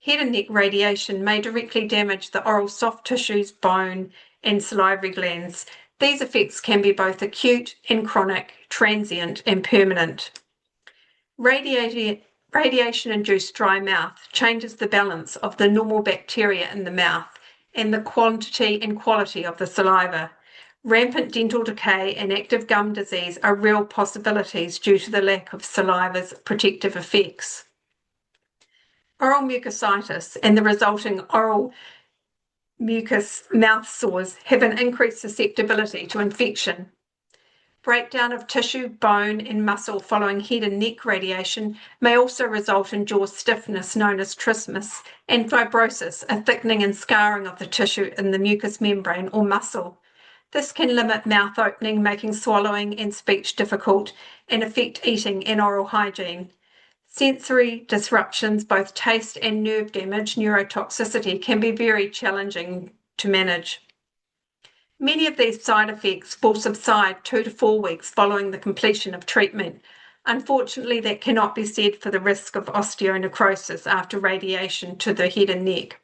Head and neck radiation may directly damage the oral soft tissues, bone, and salivary glands. These effects can be both acute and chronic, transient and permanent. Radiation-induced dry mouth changes the balance of the normal bacteria in the mouth and the quantity and quality of the saliva. Rampant dental decay and active gum disease are real possibilities due to the lack of saliva's protective effects. Oral mucositis and the resulting oral mucus mouth sores have an increased susceptibility to infection. Breakdown of tissue, bone, and muscle following head and neck radiation may also result in jaw stiffness known as trismus and fibrosis, a thickening and scarring of the tissue in the mucous membrane or muscle. This can limit mouth opening, making swallowing and speech difficult, and affect eating and oral hygiene. Sensory disruptions, both taste and nerve damage, neurotoxicity, can be very challenging to manage. Many of these side effects will subside 2 to 4 weeks following the completion of treatment. Unfortunately, that cannot be said for the risk of osteonecrosis after radiation to the head and neck.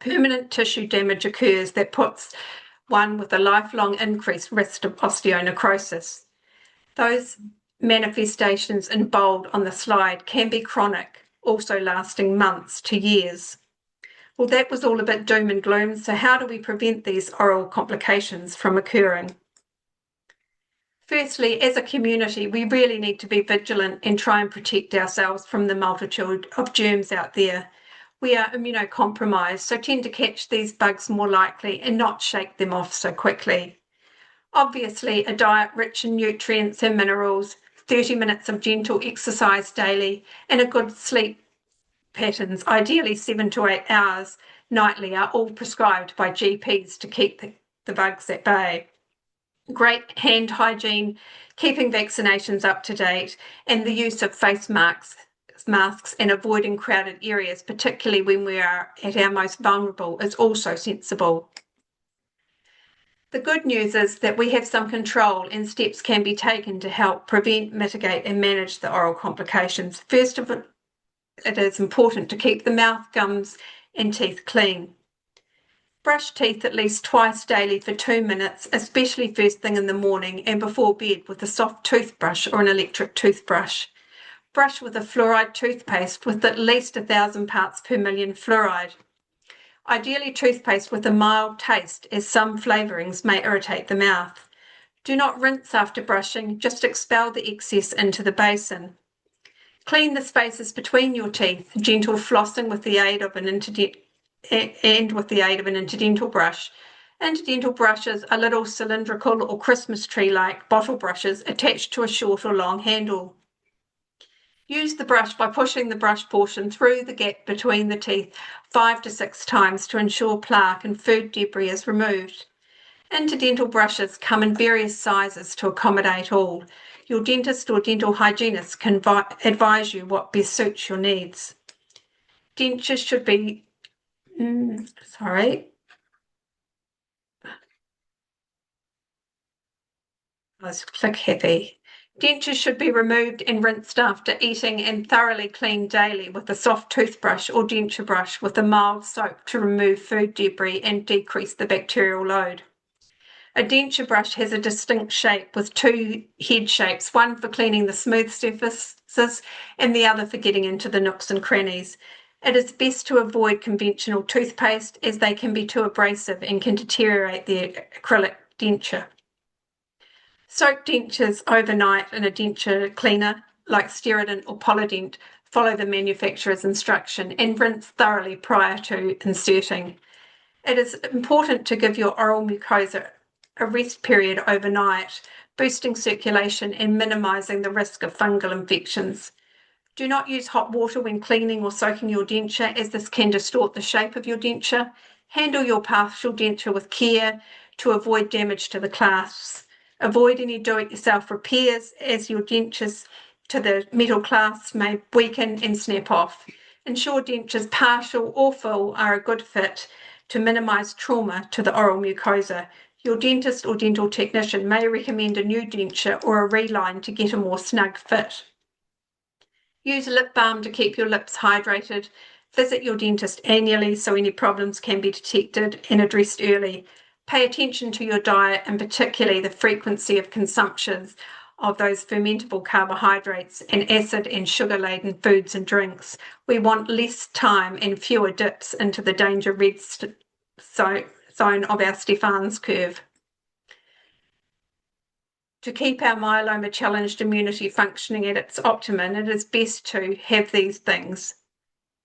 Permanent tissue damage occurs that puts one with a lifelong increased risk of osteonecrosis. Those manifestations in bold on the slide can be chronic, also lasting months to years. Well, that was all a bit doom and gloom, so how do we prevent these oral complications from occurring? Firstly, as a community, we really need to be vigilant and try and protect ourselves from the multitude of germs out there. We are immunocompromised, so tend to catch these bugs more likely and not shake them off so quickly. Obviously, a diet rich in nutrients and minerals, 30 minutes of gentle exercise daily, and a good sleep patterns, ideally 7 to 8 hours nightly, are all prescribed by GPs to keep the bugs at bay. Great hand hygiene, keeping vaccinations up to date, and the use of face masks and avoiding crowded areas, particularly when we are at our most vulnerable, is also sensible. The good news is that we have some control and steps can be taken to help prevent, mitigate, and manage the oral complications. First of all, it is important to keep the mouth, gums, and teeth clean. Brush teeth at least twice daily for 2 minutes, especially first thing in the morning and before bed with a soft toothbrush or an electric toothbrush. Brush with a fluoride toothpaste with at least 1,000 parts per million fluoride. Ideally toothpaste with a mild taste, as some flavourings may irritate the mouth. Do not rinse after brushing, just expel the excess into the basin. Clean the spaces between your teeth, gentle flossing with the aid of an interdental brush. Interdental brushes are little cylindrical or Christmas tree-like bottle brushes attached to a short or long handle. Use the brush by pushing the brush portion through the gap between the teeth 5 to 6 times to ensure plaque and food debris is removed. Interdental brushes come in various sizes to accommodate all. Your dentist or dental hygienist can advise you what best suits your needs. Dentures should be Sorry. I was click happy. Dentures should be removed and rinsed after eating and thoroughly cleaned daily with a soft toothbrush or denture brush with a mild soap to remove food debris and decrease the bacterial load. A denture brush has a distinct shape with two head shapes, one for cleaning the smooth surfaces and the other for getting into the nooks and crannies. It is best to avoid conventional toothpaste as they can be too abrasive and can deteriorate the acrylic denture. Soak dentures overnight in a denture cleaner like Sterident or Polydent. Follow the manufacturer's instruction and rinse thoroughly prior to inserting. It is important to give your oral mucosa a rest period overnight, boosting circulation and minimizing the risk of fungal infections. Do not use hot water when cleaning or soaking your denture, as this can distort the shape of your denture. Handle your partial denture with care to avoid damage to the clasps. Avoid any do-it-yourself repairs, as your dentures to the metal clasps may weaken and snap off. Ensure dentures, partial or full, are a good fit to minimize trauma to the oral mucosa. Your dentist or dental technician may recommend a new denture or a reline to get a more snug fit. Use lip balm to keep your lips hydrated. Visit your dentist annually so any problems can be detected and addressed early. Pay attention to your diet and particularly the frequency of consumptions of those fermentable carbohydrates and acid and sugar-laden foods and drinks. We want less time and fewer dips into the danger red zone of our Stefan's curve. To keep our myeloma challenged immunity functioning at its optimum, it is best to have these things: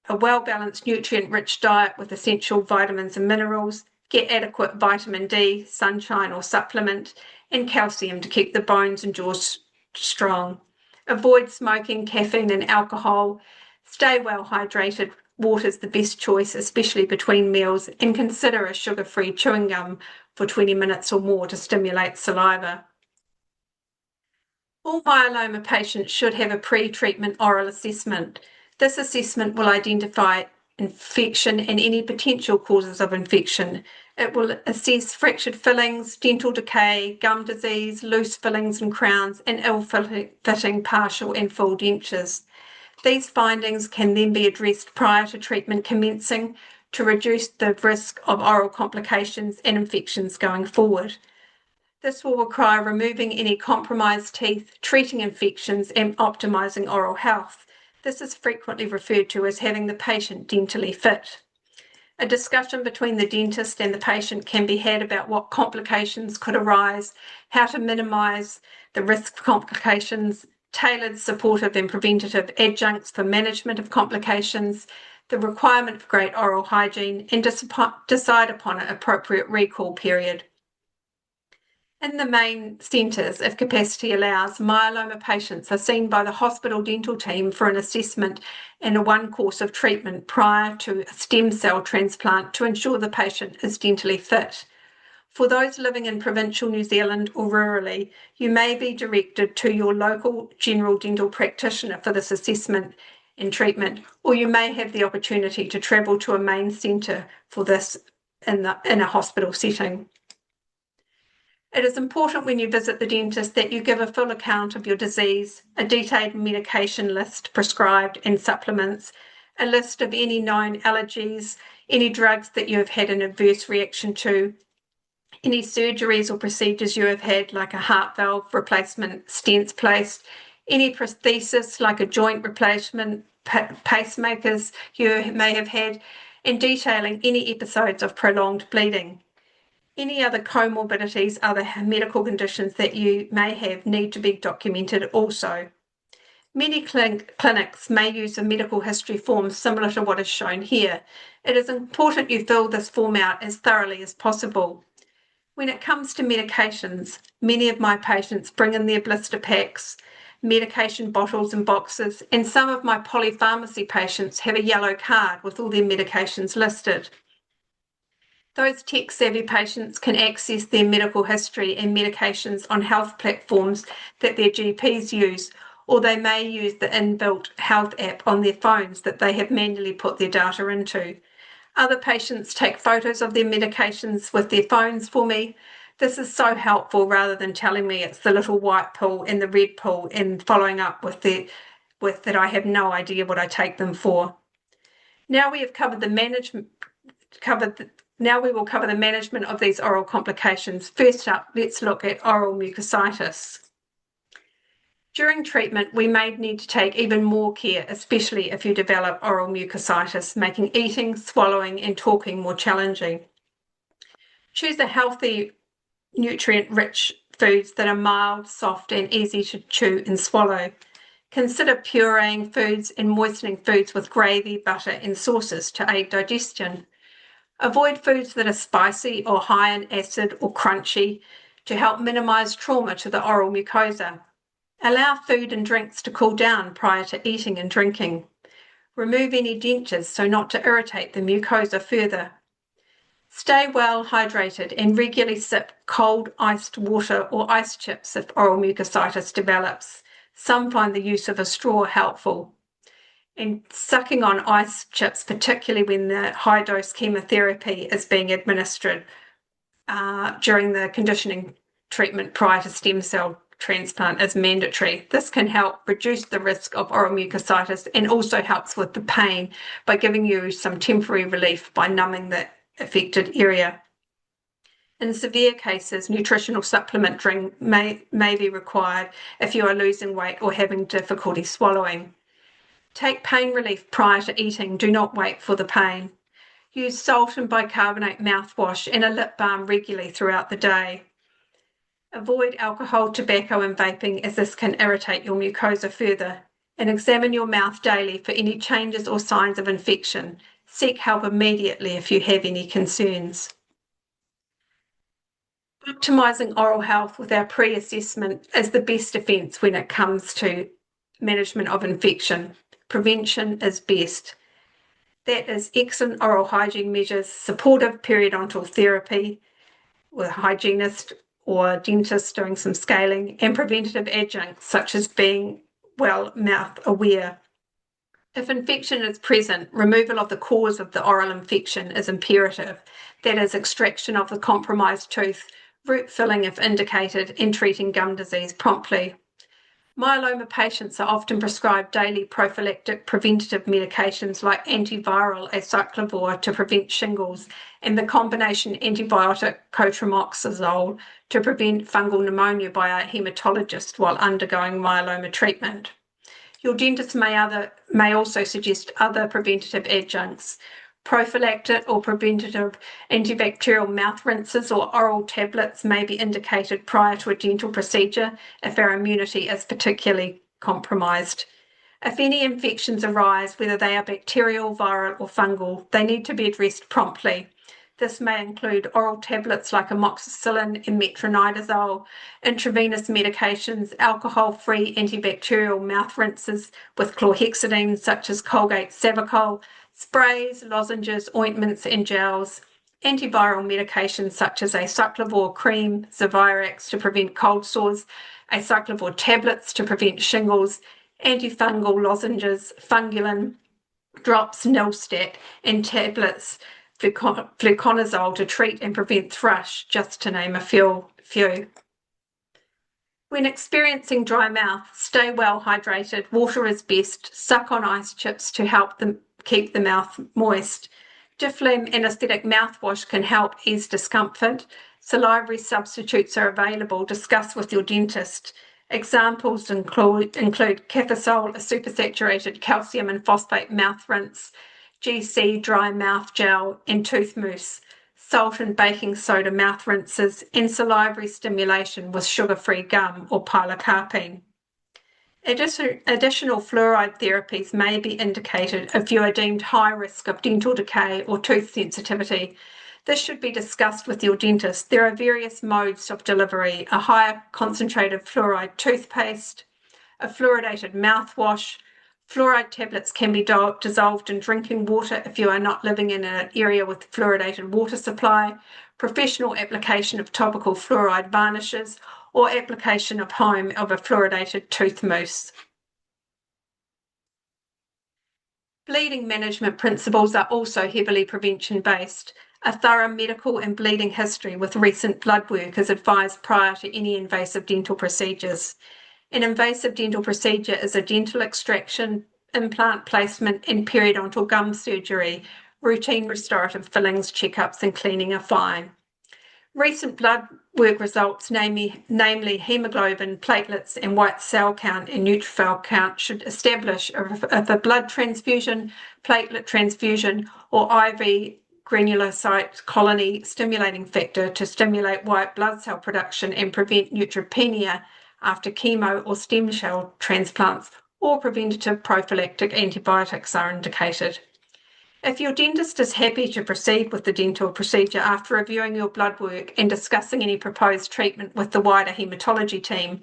a well-balanced, nutrient-rich diet with essential vitamins and minerals, get adequate vitamin D, sunshine or supplement, and calcium to keep the bones and jaws strong. Avoid smoking, caffeine and alcohol. Stay well hydrated. Water is the best choice, especially between meals, and consider a sugar-free chewing gum for 20 minutes or more to stimulate saliva. All myeloma patients should have a pre-treatment oral assessment. This assessment will identify infection and any potential causes of infection. It will assess fractured fillings, dental decay, gum disease, loose fillings and crowns, and ill-fitting partial and full dentures. These findings can then be addressed prior to treatment commencing to reduce the risk of oral complications and infections going forward. This will require removing any compromised teeth, treating infections, and optimizing oral health. This is frequently referred to as having the patient dentally fit. A discussion between the dentist and the patient can be had about what complications could arise, how to minimize the risk of complications, tailored supportive and preventative adjuncts for management of complications, the requirement for great oral hygiene, and decide upon an appropriate recall period. In the main centres, if capacity allows, myeloma patients are seen by the hospital dental team for an assessment and a one course of treatment prior to a stem cell transplant to ensure the patient is dentally fit. For those living in provincial New Zealand or rurally, you may be directed to your local general dental practitioner for this assessment and treatment, or you may have the opportunity to travel to a main centre for this in a hospital setting. It is important when you visit the dentist that you give a full account of your disease, a detailed medication list prescribed and supplements, a list of any known allergies, any drugs that you have had an adverse reaction to, any surgeries or procedures you have had, like a heart valve replacement, stents placed, any prosthesis like a joint replacement, pacemakers you may have had, and detailing any episodes of prolonged bleeding. Any other comorbidities, other medical conditions that you may have need to be documented also. Many clinics may use a medical history form similar to what is shown here. It is important you fill this form out as thoroughly as possible. When it comes to medications, many of my patients bring in their blister packs, medication bottles and boxes, and some of my polypharmacy patients have a yellow card with all their medications listed. Those tech-savvy patients can access their medical history and medications on health platforms that their GPs use, or they may use the inbuilt health app on their phones that they have manually put their data into. Other patients take photos of their medications with their phones for me. This is so helpful rather than telling me it's the little white pill and the red pill and following up with that I have no idea what I take them for. Now we have covered the management, now we will cover the management of these oral complications. First up, let's look at oral mucositis. During treatment, we may need to take even more care, especially if you develop oral mucositis, making eating, swallowing, and talking more challenging. Choose a healthy, nutrient-rich foods that are mild, soft, and easy to chew and swallow. Consider pureeing foods and moistening foods with gravy, butter, and sauces to aid digestion. Avoid foods that are spicy or high in acid or crunchy to help minimize trauma to the oral mucosa. Allow food and drinks to cool down prior to eating and drinking. Remove any dentures so not to irritate the mucosa further. Stay well hydrated and regularly sip cold iced water or ice chips if oral mucositis develops. Some find the use of a straw helpful. And sucking on ice chips, particularly when the high-dose chemotherapy is being administered during the conditioning treatment prior to stem cell transplant, is mandatory. This can help reduce the risk of oral mucositis and also helps with the pain by giving you some temporary relief by numbing the affected area. In severe cases, nutritional supplement drink may be required if you are losing weight or having difficulty swallowing. Take pain relief prior to eating. Do not wait for the pain. Use salt and bicarbonate mouthwash and a lip balm regularly throughout the day. Avoid alcohol, tobacco, and vaping as this can irritate your mucosa further. And examine your mouth daily for any changes or signs of infection. Seek help immediately if you have any concerns. Optimising oral health with our pre-assessment is the best defence when it comes to management of infection. Prevention is best. That is excellent oral hygiene measures, supportive periodontal therapy with a hygienist or dentist doing some scaling, and preventative adjuncts such as being well mouth aware. If infection is present, removal of the cause of the oral infection is imperative. That is extraction of the compromised tooth, root filling if indicated, and treating gum disease promptly. Myeloma patients are often prescribed daily prophylactic preventative medications like antiviral acyclovir to prevent shingles and the combination antibiotic cotrimoxazole to prevent fungal pneumonia by a hematologist while undergoing myeloma treatment. Your dentist may also suggest other preventative adjuncts. Prophylactic or preventative antibacterial mouth rinses or oral tablets may be indicated prior to a dental procedure if our immunity is particularly compromised. If any infections arise, whether they are bacterial, viral, or fungal, they need to be addressed promptly. This may include oral tablets like amoxicillin and metronidazole, intravenous medications, alcohol-free antibacterial mouth rinses with chlorhexidine such as Colgate Savicol, sprays, lozenges, ointments, and gels, antiviral medications such as acyclovir cream, Zavirax to prevent cold sores, acyclovir tablets to prevent shingles, antifungal lozenges, fungulin, drops, Nilstat, and tablets, fluconazole to treat and prevent thrush, just to name a few. When experiencing dry mouth, stay well hydrated. Water is best. Suck on ice chips to help them keep the mouth moist. Difflam anesthetic mouthwash can help ease discomfort. Salivary substitutes are available. Discuss with your dentist. Examples include Cafesol, a supersaturated calcium and phosphate mouth rinse, GC dry mouth gel, and tooth mousse, salt and baking soda mouth rinses, and salivary stimulation with sugar-free gum or pilocarpine. Additional fluoride therapies may be indicated if you are deemed high risk of dental decay or tooth sensitivity. This should be discussed with your dentist. There are various modes of delivery: a higher concentrated fluoride toothpaste, a fluoridated mouthwash. Fluoride tablets can be dissolved in drinking water if you are not living in an area with fluoridated water supply, professional application of topical fluoride varnishes, or application at home of a fluoridated tooth mousse. Bleeding management principles are also heavily prevention-based. A thorough medical and bleeding history with recent blood work is advised prior to any invasive dental procedures. An invasive dental procedure is a dental extraction, implant placement, and periodontal gum surgery. Routine restorative fillings, checkups, and cleaning are fine. Recent blood work results, namely hemoglobin, platelets, and white cell count and neutrophil count, should establish if a blood transfusion, platelet transfusion, or IV granulocyte colony stimulating factor to stimulate white blood cell production and prevent neutropenia after chemo or stem cell transplants, or preventative prophylactic antibiotics are indicated. If your dentist is happy to proceed with the dental procedure after reviewing your blood work and discussing any proposed treatment with the wider haematology team,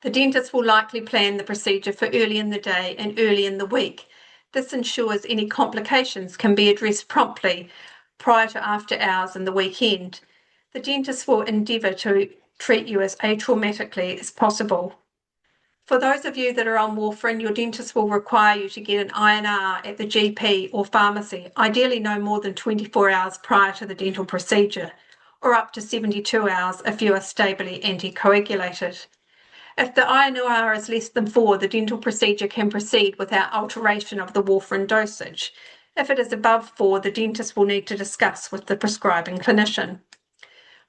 the dentist will likely plan the procedure for early in the day and early in the week. This ensures any complications can be addressed promptly prior to after hours and the weekend. The dentist will endeavour to treat you as atraumatically as possible. For those of you that are on warfarin, your dentist will require you to get an INR at the GP or pharmacy, ideally no more than 24 hours prior to the dental procedure, or up to 72 hours if you are stably anticoagulated. If the INR is less than 4, the dental procedure can proceed without alteration of the warfarin dosage. If it is above 4, the dentist will need to discuss with the prescribing clinician.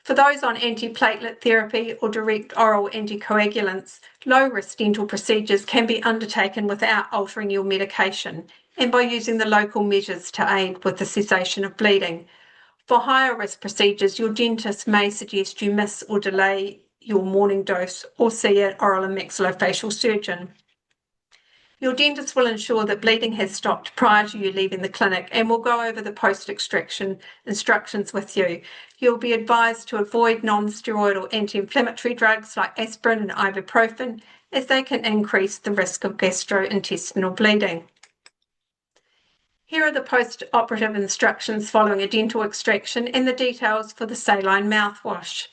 For those on antiplatelet therapy or direct oral anticoagulants, low-risk dental procedures can be undertaken without altering your medication and by using the local measures to aid with the cessation of bleeding. For higher risk procedures, your dentist may suggest you miss or delay your morning dose or see an oral and maxillofacial surgeon. Your dentist will ensure that bleeding has stopped prior to you leaving the clinic and will go over the post-extraction instructions with you. You'll be advised to avoid non-steroidal anti-inflammatory drugs like aspirin and ibuprofen, as they can increase the risk of gastrointestinal bleeding. Here are the post-operative instructions following a dental extraction and the details for the saline mouthwash.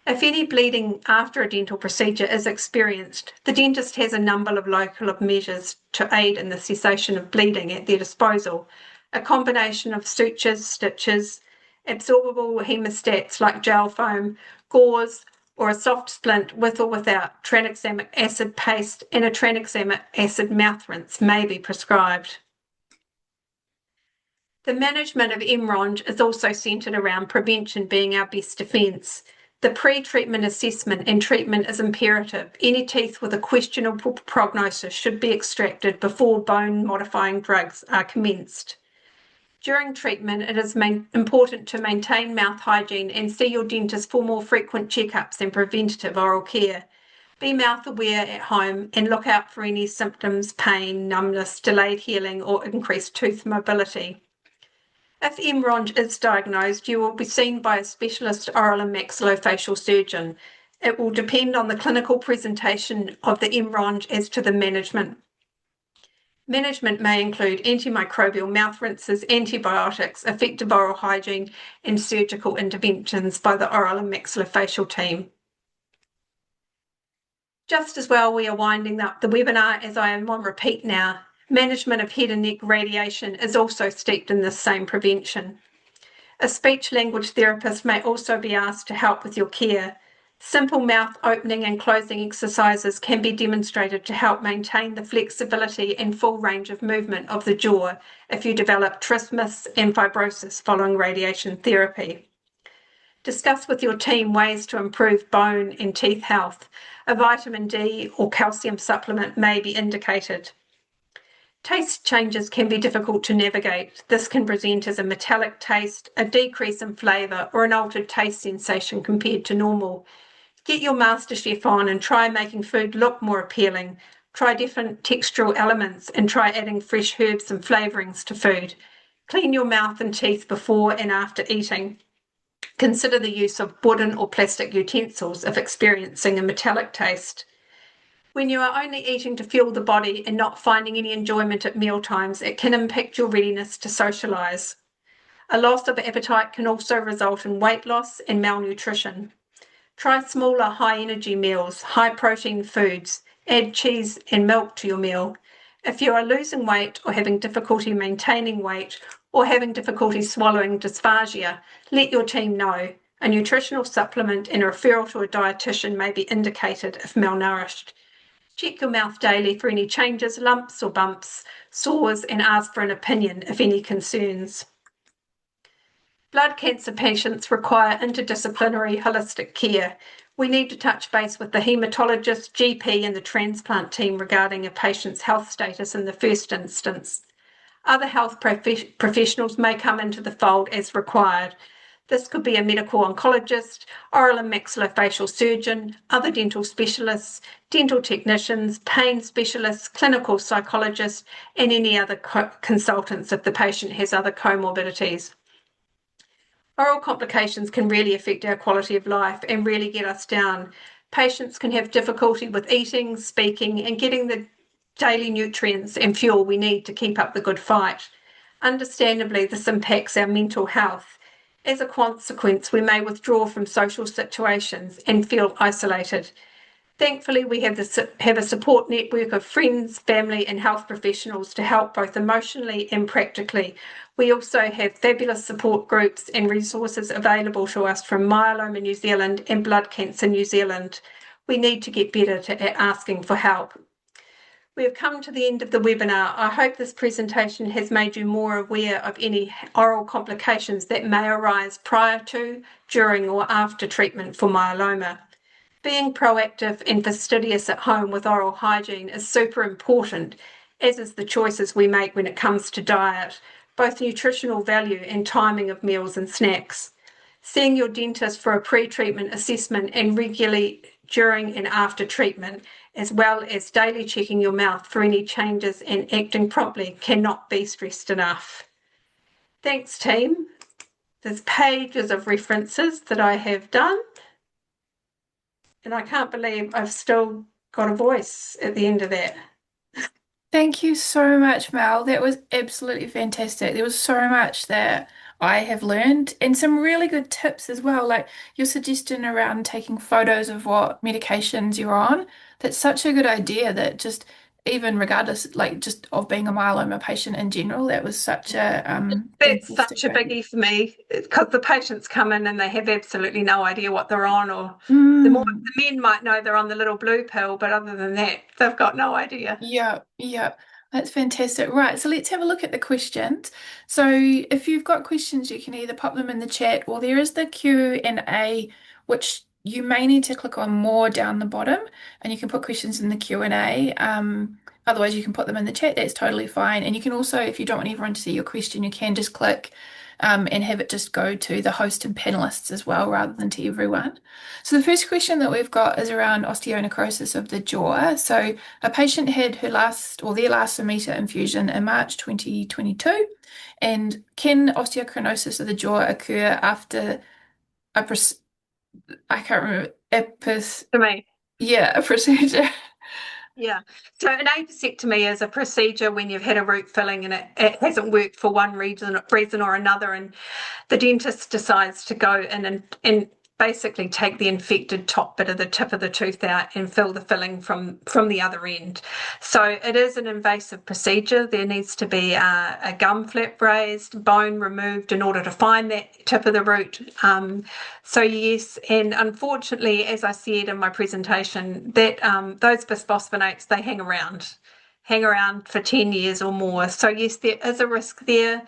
If any bleeding after a dental procedure is experienced, the dentist has a number of local measures to aid in the cessation of bleeding at their disposal. A combination of sutures, stitches, absorbable hemostats like gel foam, gauze, or a soft splint with or without tranexamic acid paste and a tranexamic acid mouth rinse may be prescribed. The management of MRONJ is also centred around prevention being our best defence. The pre-treatment assessment and treatment is imperative. Any teeth with a questionable prognosis should be extracted before bone-modifying drugs are commenced. During treatment, it is important to maintain mouth hygiene and see your dentist for more frequent checkups and preventative oral care. Be mouth aware at home and look out for any symptoms, pain, numbness, delayed healing, or increased tooth mobility. If MRONJ is diagnosed, you will be seen by a specialist oral and maxillofacial surgeon. It will depend on the clinical presentation of the MRONJ as to the management. Management may include antimicrobial mouth rinses, antibiotics, effective oral hygiene, and surgical interventions by the oral and maxillofacial team. Just as well, we are winding up the webinar, as I am on repeat now. Management of head and neck radiation is also steeped in this same prevention. A speech-language therapist may also be asked to help with your care. Simple mouth opening and closing exercises can be demonstrated to help maintain the flexibility and full range of movement of the jaw if you develop trismus and fibrosis following radiation therapy. Discuss with your team ways to improve bone and teeth health. A vitamin D or calcium supplement may be indicated. Taste changes can be difficult to navigate. This can present as a metallic taste, a decrease in flavour, or an altered taste sensation compared to normal. Get your master chef on and try making food look more appealing. Try different textural elements and try adding fresh herbs and flavourings to food. Clean your mouth and teeth before and after eating. Consider the use of wooden or plastic utensils if experiencing a metallic taste. When you are only eating to fuel the body and not finding any enjoyment at mealtimes, it can impact your readiness to socialise. A loss of appetite can also result in weight loss and malnutrition. Try smaller, high-energy meals, high-protein foods. Add cheese and milk to your meal. If you are losing weight or having difficulty maintaining weight or having difficulty swallowing dysphagia, let your team know. A nutritional supplement and a referral to a dietitian may be indicated if malnourished. Check your mouth daily for any changes, lumps or bumps, sores, and ask for an opinion if any concerns. Blood cancer patients require interdisciplinary holistic care. We need to touch base with the haematologist, GP, and the transplant team regarding a patient's health status in the first instance. Other health professionals may come into the fold as required. This could be a medical oncologist, oral and maxillofacial surgeon, other dental specialists, dental technicians, pain specialists, clinical psychologists, and any other consultants if the patient has other comorbidities. Oral complications can really affect our quality of life and really get us down. Patients can have difficulty with eating, speaking, and getting the daily nutrients and fuel we need to keep up the good fight. Understandably, this impacts our mental health. As a consequence, we may withdraw from social situations and feel isolated. Thankfully, we have a support network of friends, family, and health professionals to help both emotionally and practically. We also have fabulous support groups and resources available to us from Myeloma New Zealand and Blood Cancer New Zealand. We need to get better at asking for help. We have come to the end of the webinar. I hope this presentation has made you more aware of any oral complications that may arise prior to, during, or after treatment for myeloma. Being proactive and fastidious at home with oral hygiene is super important, as is the choices we make when it comes to diet, both nutritional value and timing of meals and snacks. Seeing your dentist for a pre-treatment assessment and regularly during and after treatment, as well as daily checking your mouth for any changes and acting promptly, cannot be stressed enough. Thanks, team. There's pages of references that I have done. And I can't believe I've still got a voice at the end of that. Thank you so much, Mel. That was absolutely fantastic. There was so much that I have learned and some really good tips as well. Like your suggestion around taking photos of what medications you're on. That's such a good idea that just even regardless, like just of being a myeloma patient in general, that was such a That's such fantastic a idea. biggie for me because the patients come in and they have absolutely no idea what they're on, or Mm. the men might know they're on the little blue pill, but other than that, they've got no idea. Yeah, yeah, that's fantastic. Right, so let's have a look at the questions. So if you've got questions, you can either pop them in the chat or there is the Q&A, which you may need to click on more down the bottom and you can put questions in the Q&A. Otherwise, you can put them in the chat. That's totally fine. And you can also, if you don't want everyone to see your question, you can just click and have it just go to the host and panelists as well rather than to everyone. So the first question that we've got is around osteonecrosis of the jaw. So a patient had her last or their last Amita infusion in March 2022. And can osteochronosis of the jaw occur after a I can't remember To me. a procedure? Yeah. So an apesectomy is a procedure when you've had a root filling and it hasn't worked for one reason or another, and the dentist decides to go in and basically take the infected top bit of the tip of the tooth out and fill the filling from the other end. So it is an invasive procedure. There needs to be a gum flap raised, bone removed in order to find that tip of the root. So yes, and unfortunately, as I said in my presentation, that those bisphosphonates, they hang around for 10 years or more. So yes, there is a risk there.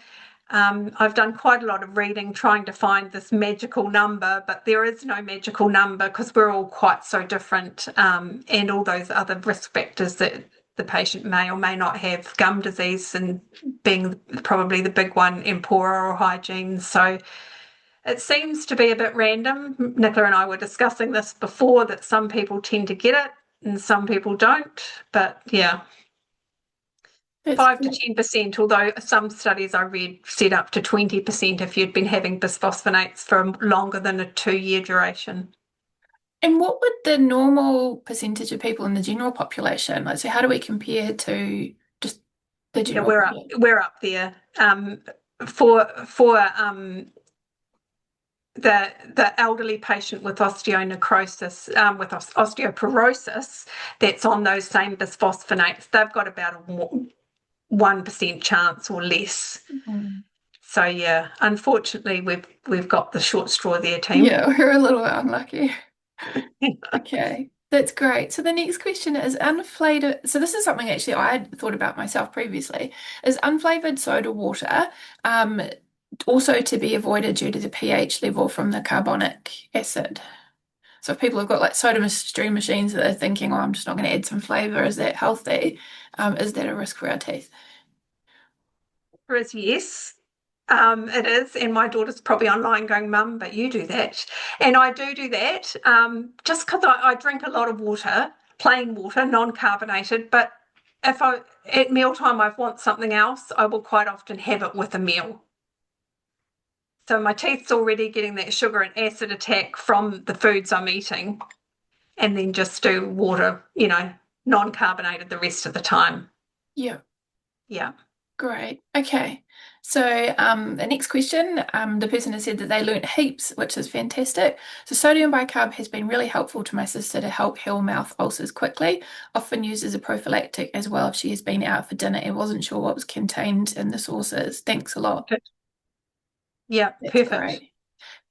I've done quite a lot of reading trying to find this magical number, but there is no magical number because we're all quite so different, and all those other risk factors that the patient may or may not have, gum disease and being probably the big one, and poor oral hygiene. So it seems to be a bit random. Nicola and I were discussing this before, that some people tend to get it and some people don't. But yeah, That's 5 to 10%, although some studies I read said up to 20% if you'd been having bisphosphonates for longer than a 2-year duration. And what would the normal percentage of people in the general population, like, so how do we compare to just the Yeah, general population? we're up there. For the elderly patient with osteonecrosis, osteoporosis, that's on those same bisphosphonates, they've got about a 1% chance or less. Mm. So yeah, unfortunately, we've got the short straw there, team. Yeah, we're a little bit unlucky. Okay, that's great. So the next question is unflavored. So this is something actually I had thought about myself previously. Is unflavored soda water um, also to be avoided due to the pH level from the carbonic acid? So if people have got like soda stream machines that they're thinking, oh, I'm just not going to add some flavor, is that healthy? Is that a risk for our teeth? Is yes. It is, and my daughter's probably online going, Mum, but you do that. And I do that just because I drink a lot of water, plain water, non-carbonated. But if I at mealtime I want something else, I will quite often have it with a meal. So my teeth's already getting that sugar and acid attack from the foods I'm eating, and then just do water, non-carbonated the rest of the time. Yeah. Yeah. Great. Okay. So the next question, the person has said that they learnt heaps, which is fantastic. So sodium bicarb has been really helpful to my sister to help heal mouth ulcers quickly, often used as a prophylactic as well if she has been out for dinner and wasn't sure what was contained in the sauces. Thanks a lot. Yeah, That's perfect. great.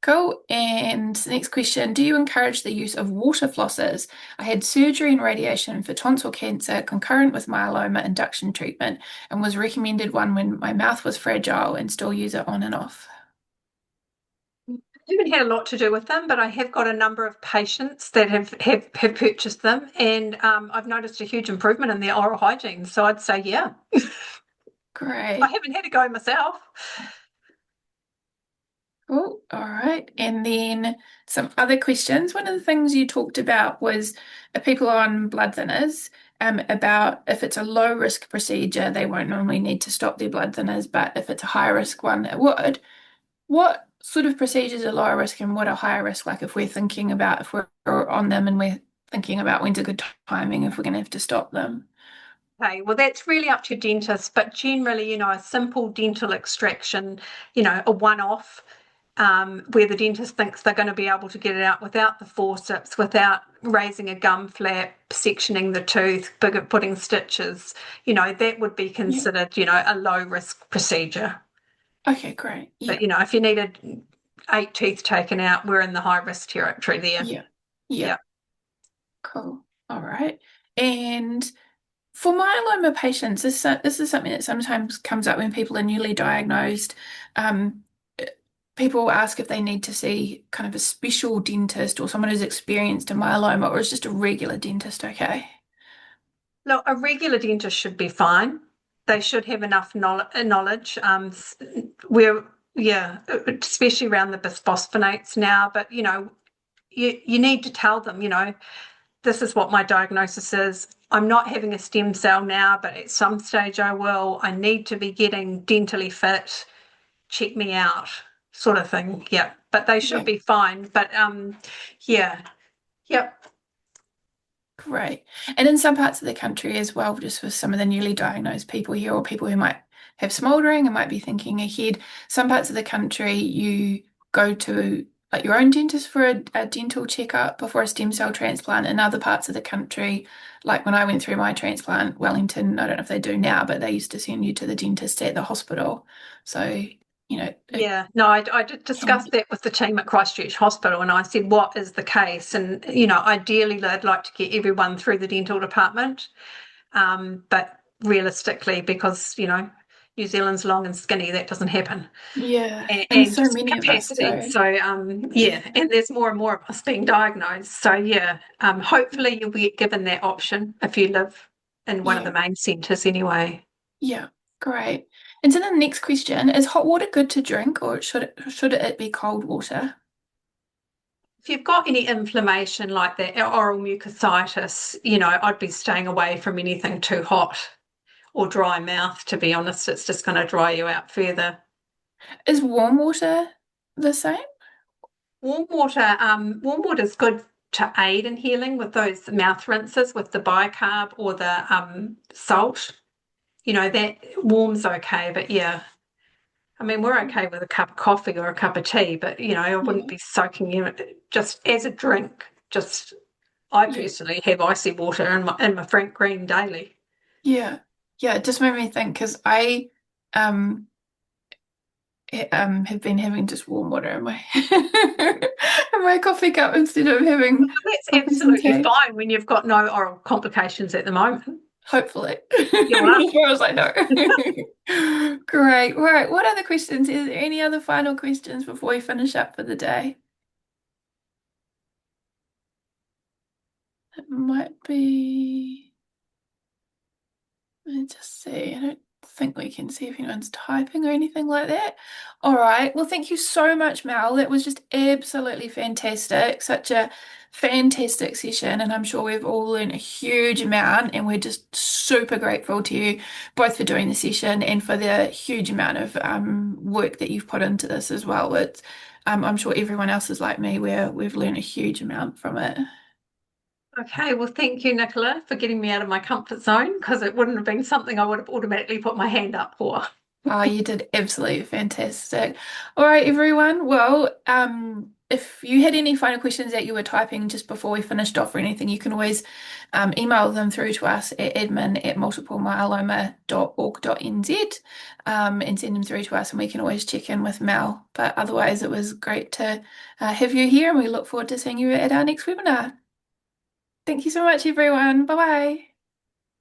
Cool. And the next question, do you encourage the use of water flossers? I had surgery and radiation for tonsil cancer concurrent with myeloma induction treatment and was recommended one when my mouth was fragile and still use it on and off. I haven't had a lot to do with them, but I have got a number of patients that have purchased them, and I've noticed a huge improvement in their oral hygiene. So I'd say, yeah, I Great. haven't had to go myself. Cool. All right. And then some other questions. One of the things you talked about was people on blood thinners, about if it's a low risk procedure, they won't normally need to stop their blood thinners, but if it's a high risk one, it would. What sort of procedures are lower risk and what are higher risk? Like if we're thinking about if we're on them and we're thinking about when's a good timing, if we're going to have to stop them. Okay, well, that's really up to your dentist, but generally, a simple dental extraction, a one-off, where the dentist thinks they're going to be able to get it out without the forceps, without raising a gum flap, sectioning the tooth, putting stitches, that would be Yeah. considered, a low-risk procedure. Okay, great. But, Yeah. if you needed 8 teeth taken out, we're in the high-risk territory there. Yeah. Yeah. Yeah. Cool. All right. And for myeloma patients, this is something that sometimes comes up when people are newly diagnosed. Um, People ask if they need to see kind of a special dentist or someone who's experienced a myeloma, or is just a regular dentist okay? Look, a regular dentist should be fine. They should have enough knowledge. We're, yeah, especially around the bisphosphonates now, but you need to tell them, this is what my diagnosis is. I'm not having a stem cell now, but at some stage I will. I need to be getting dentally fit. Check me out, sort of thing. Yeah, but they should Yeah. be fine. But yeah, yep, Great. And in some parts of the country as well, just with some of the newly diagnosed people here or people who might have smouldering and might be thinking ahead, some parts of the country you go to like your own dentist for a dental checkup before a stem cell transplant. In other parts of the country, like when I went through my transplant, Wellington, I don't know if they do now, but they used to send you to the dentist at the hospital. So, it yeah. No, I did can discuss be, that with the team at Christchurch Hospital, and I said, what is the case? And ideally, I'd like to get everyone through the dental department. But realistically, because New Zealand's long and skinny, that doesn't happen, yeah. And and so just many of us capacity. go. So yeah, and there's more and more of us being diagnosed. So yeah, hopefully you'll be given that option if you live in one of the Yeah. main centres anyway. Yeah, great. And so the next question is hot water good to drink or should it be cold water? If you've got any inflammation like that, oral mucositis, I'd be staying away from anything too hot or dry mouth, to be honest. It's just going to dry you out further. Is warm water the same? Warm water is good to aid in healing with those mouth rinses with the bicarb or the salt. That warm's okay, but yeah, I mean, we're okay with a cup of coffee or a cup of tea, but I wouldn't Yeah, be soaking in it just as a drink. Just I yeah, personally have icy water in my Frank Green daily. yeah, yeah. It just made me think because I um have been having just warm water in my in my coffee cup instead of having That's coffees and absolutely tea. fine when you've got no oral complications at the moment. Hopefully. You are. As far as I know. Great. All right. What other questions? Is there any other final questions before we finish up for the day? It might be. Let me just see. I don't think we can see if anyone's typing or anything like that. All right. Well, thank you so much, Mel. That was just absolutely fantastic. Such a fantastic session. And I'm sure we've all learned a huge amount. And we're just super grateful to you both for doing the session and for the huge amount of work that you've put into this as well. I'm sure everyone else is like me, where we've learned a huge amount from it. Okay, well, thank you, Nicola, for getting me out of my comfort zone because it wouldn't have been something I would have automatically put my hand up for. Oh, you did absolutely fantastic. All right, everyone. Well, if you had any final questions that you were typing just before we finished off or anything, you can always email them through to us at admin@multiplemyeloma.org.nz and send them through to us, and we can always check in with Mel. But otherwise, it was great to have you here, and we look forward to seeing you at our next webinar. Thank you so much, everyone. Bye bye.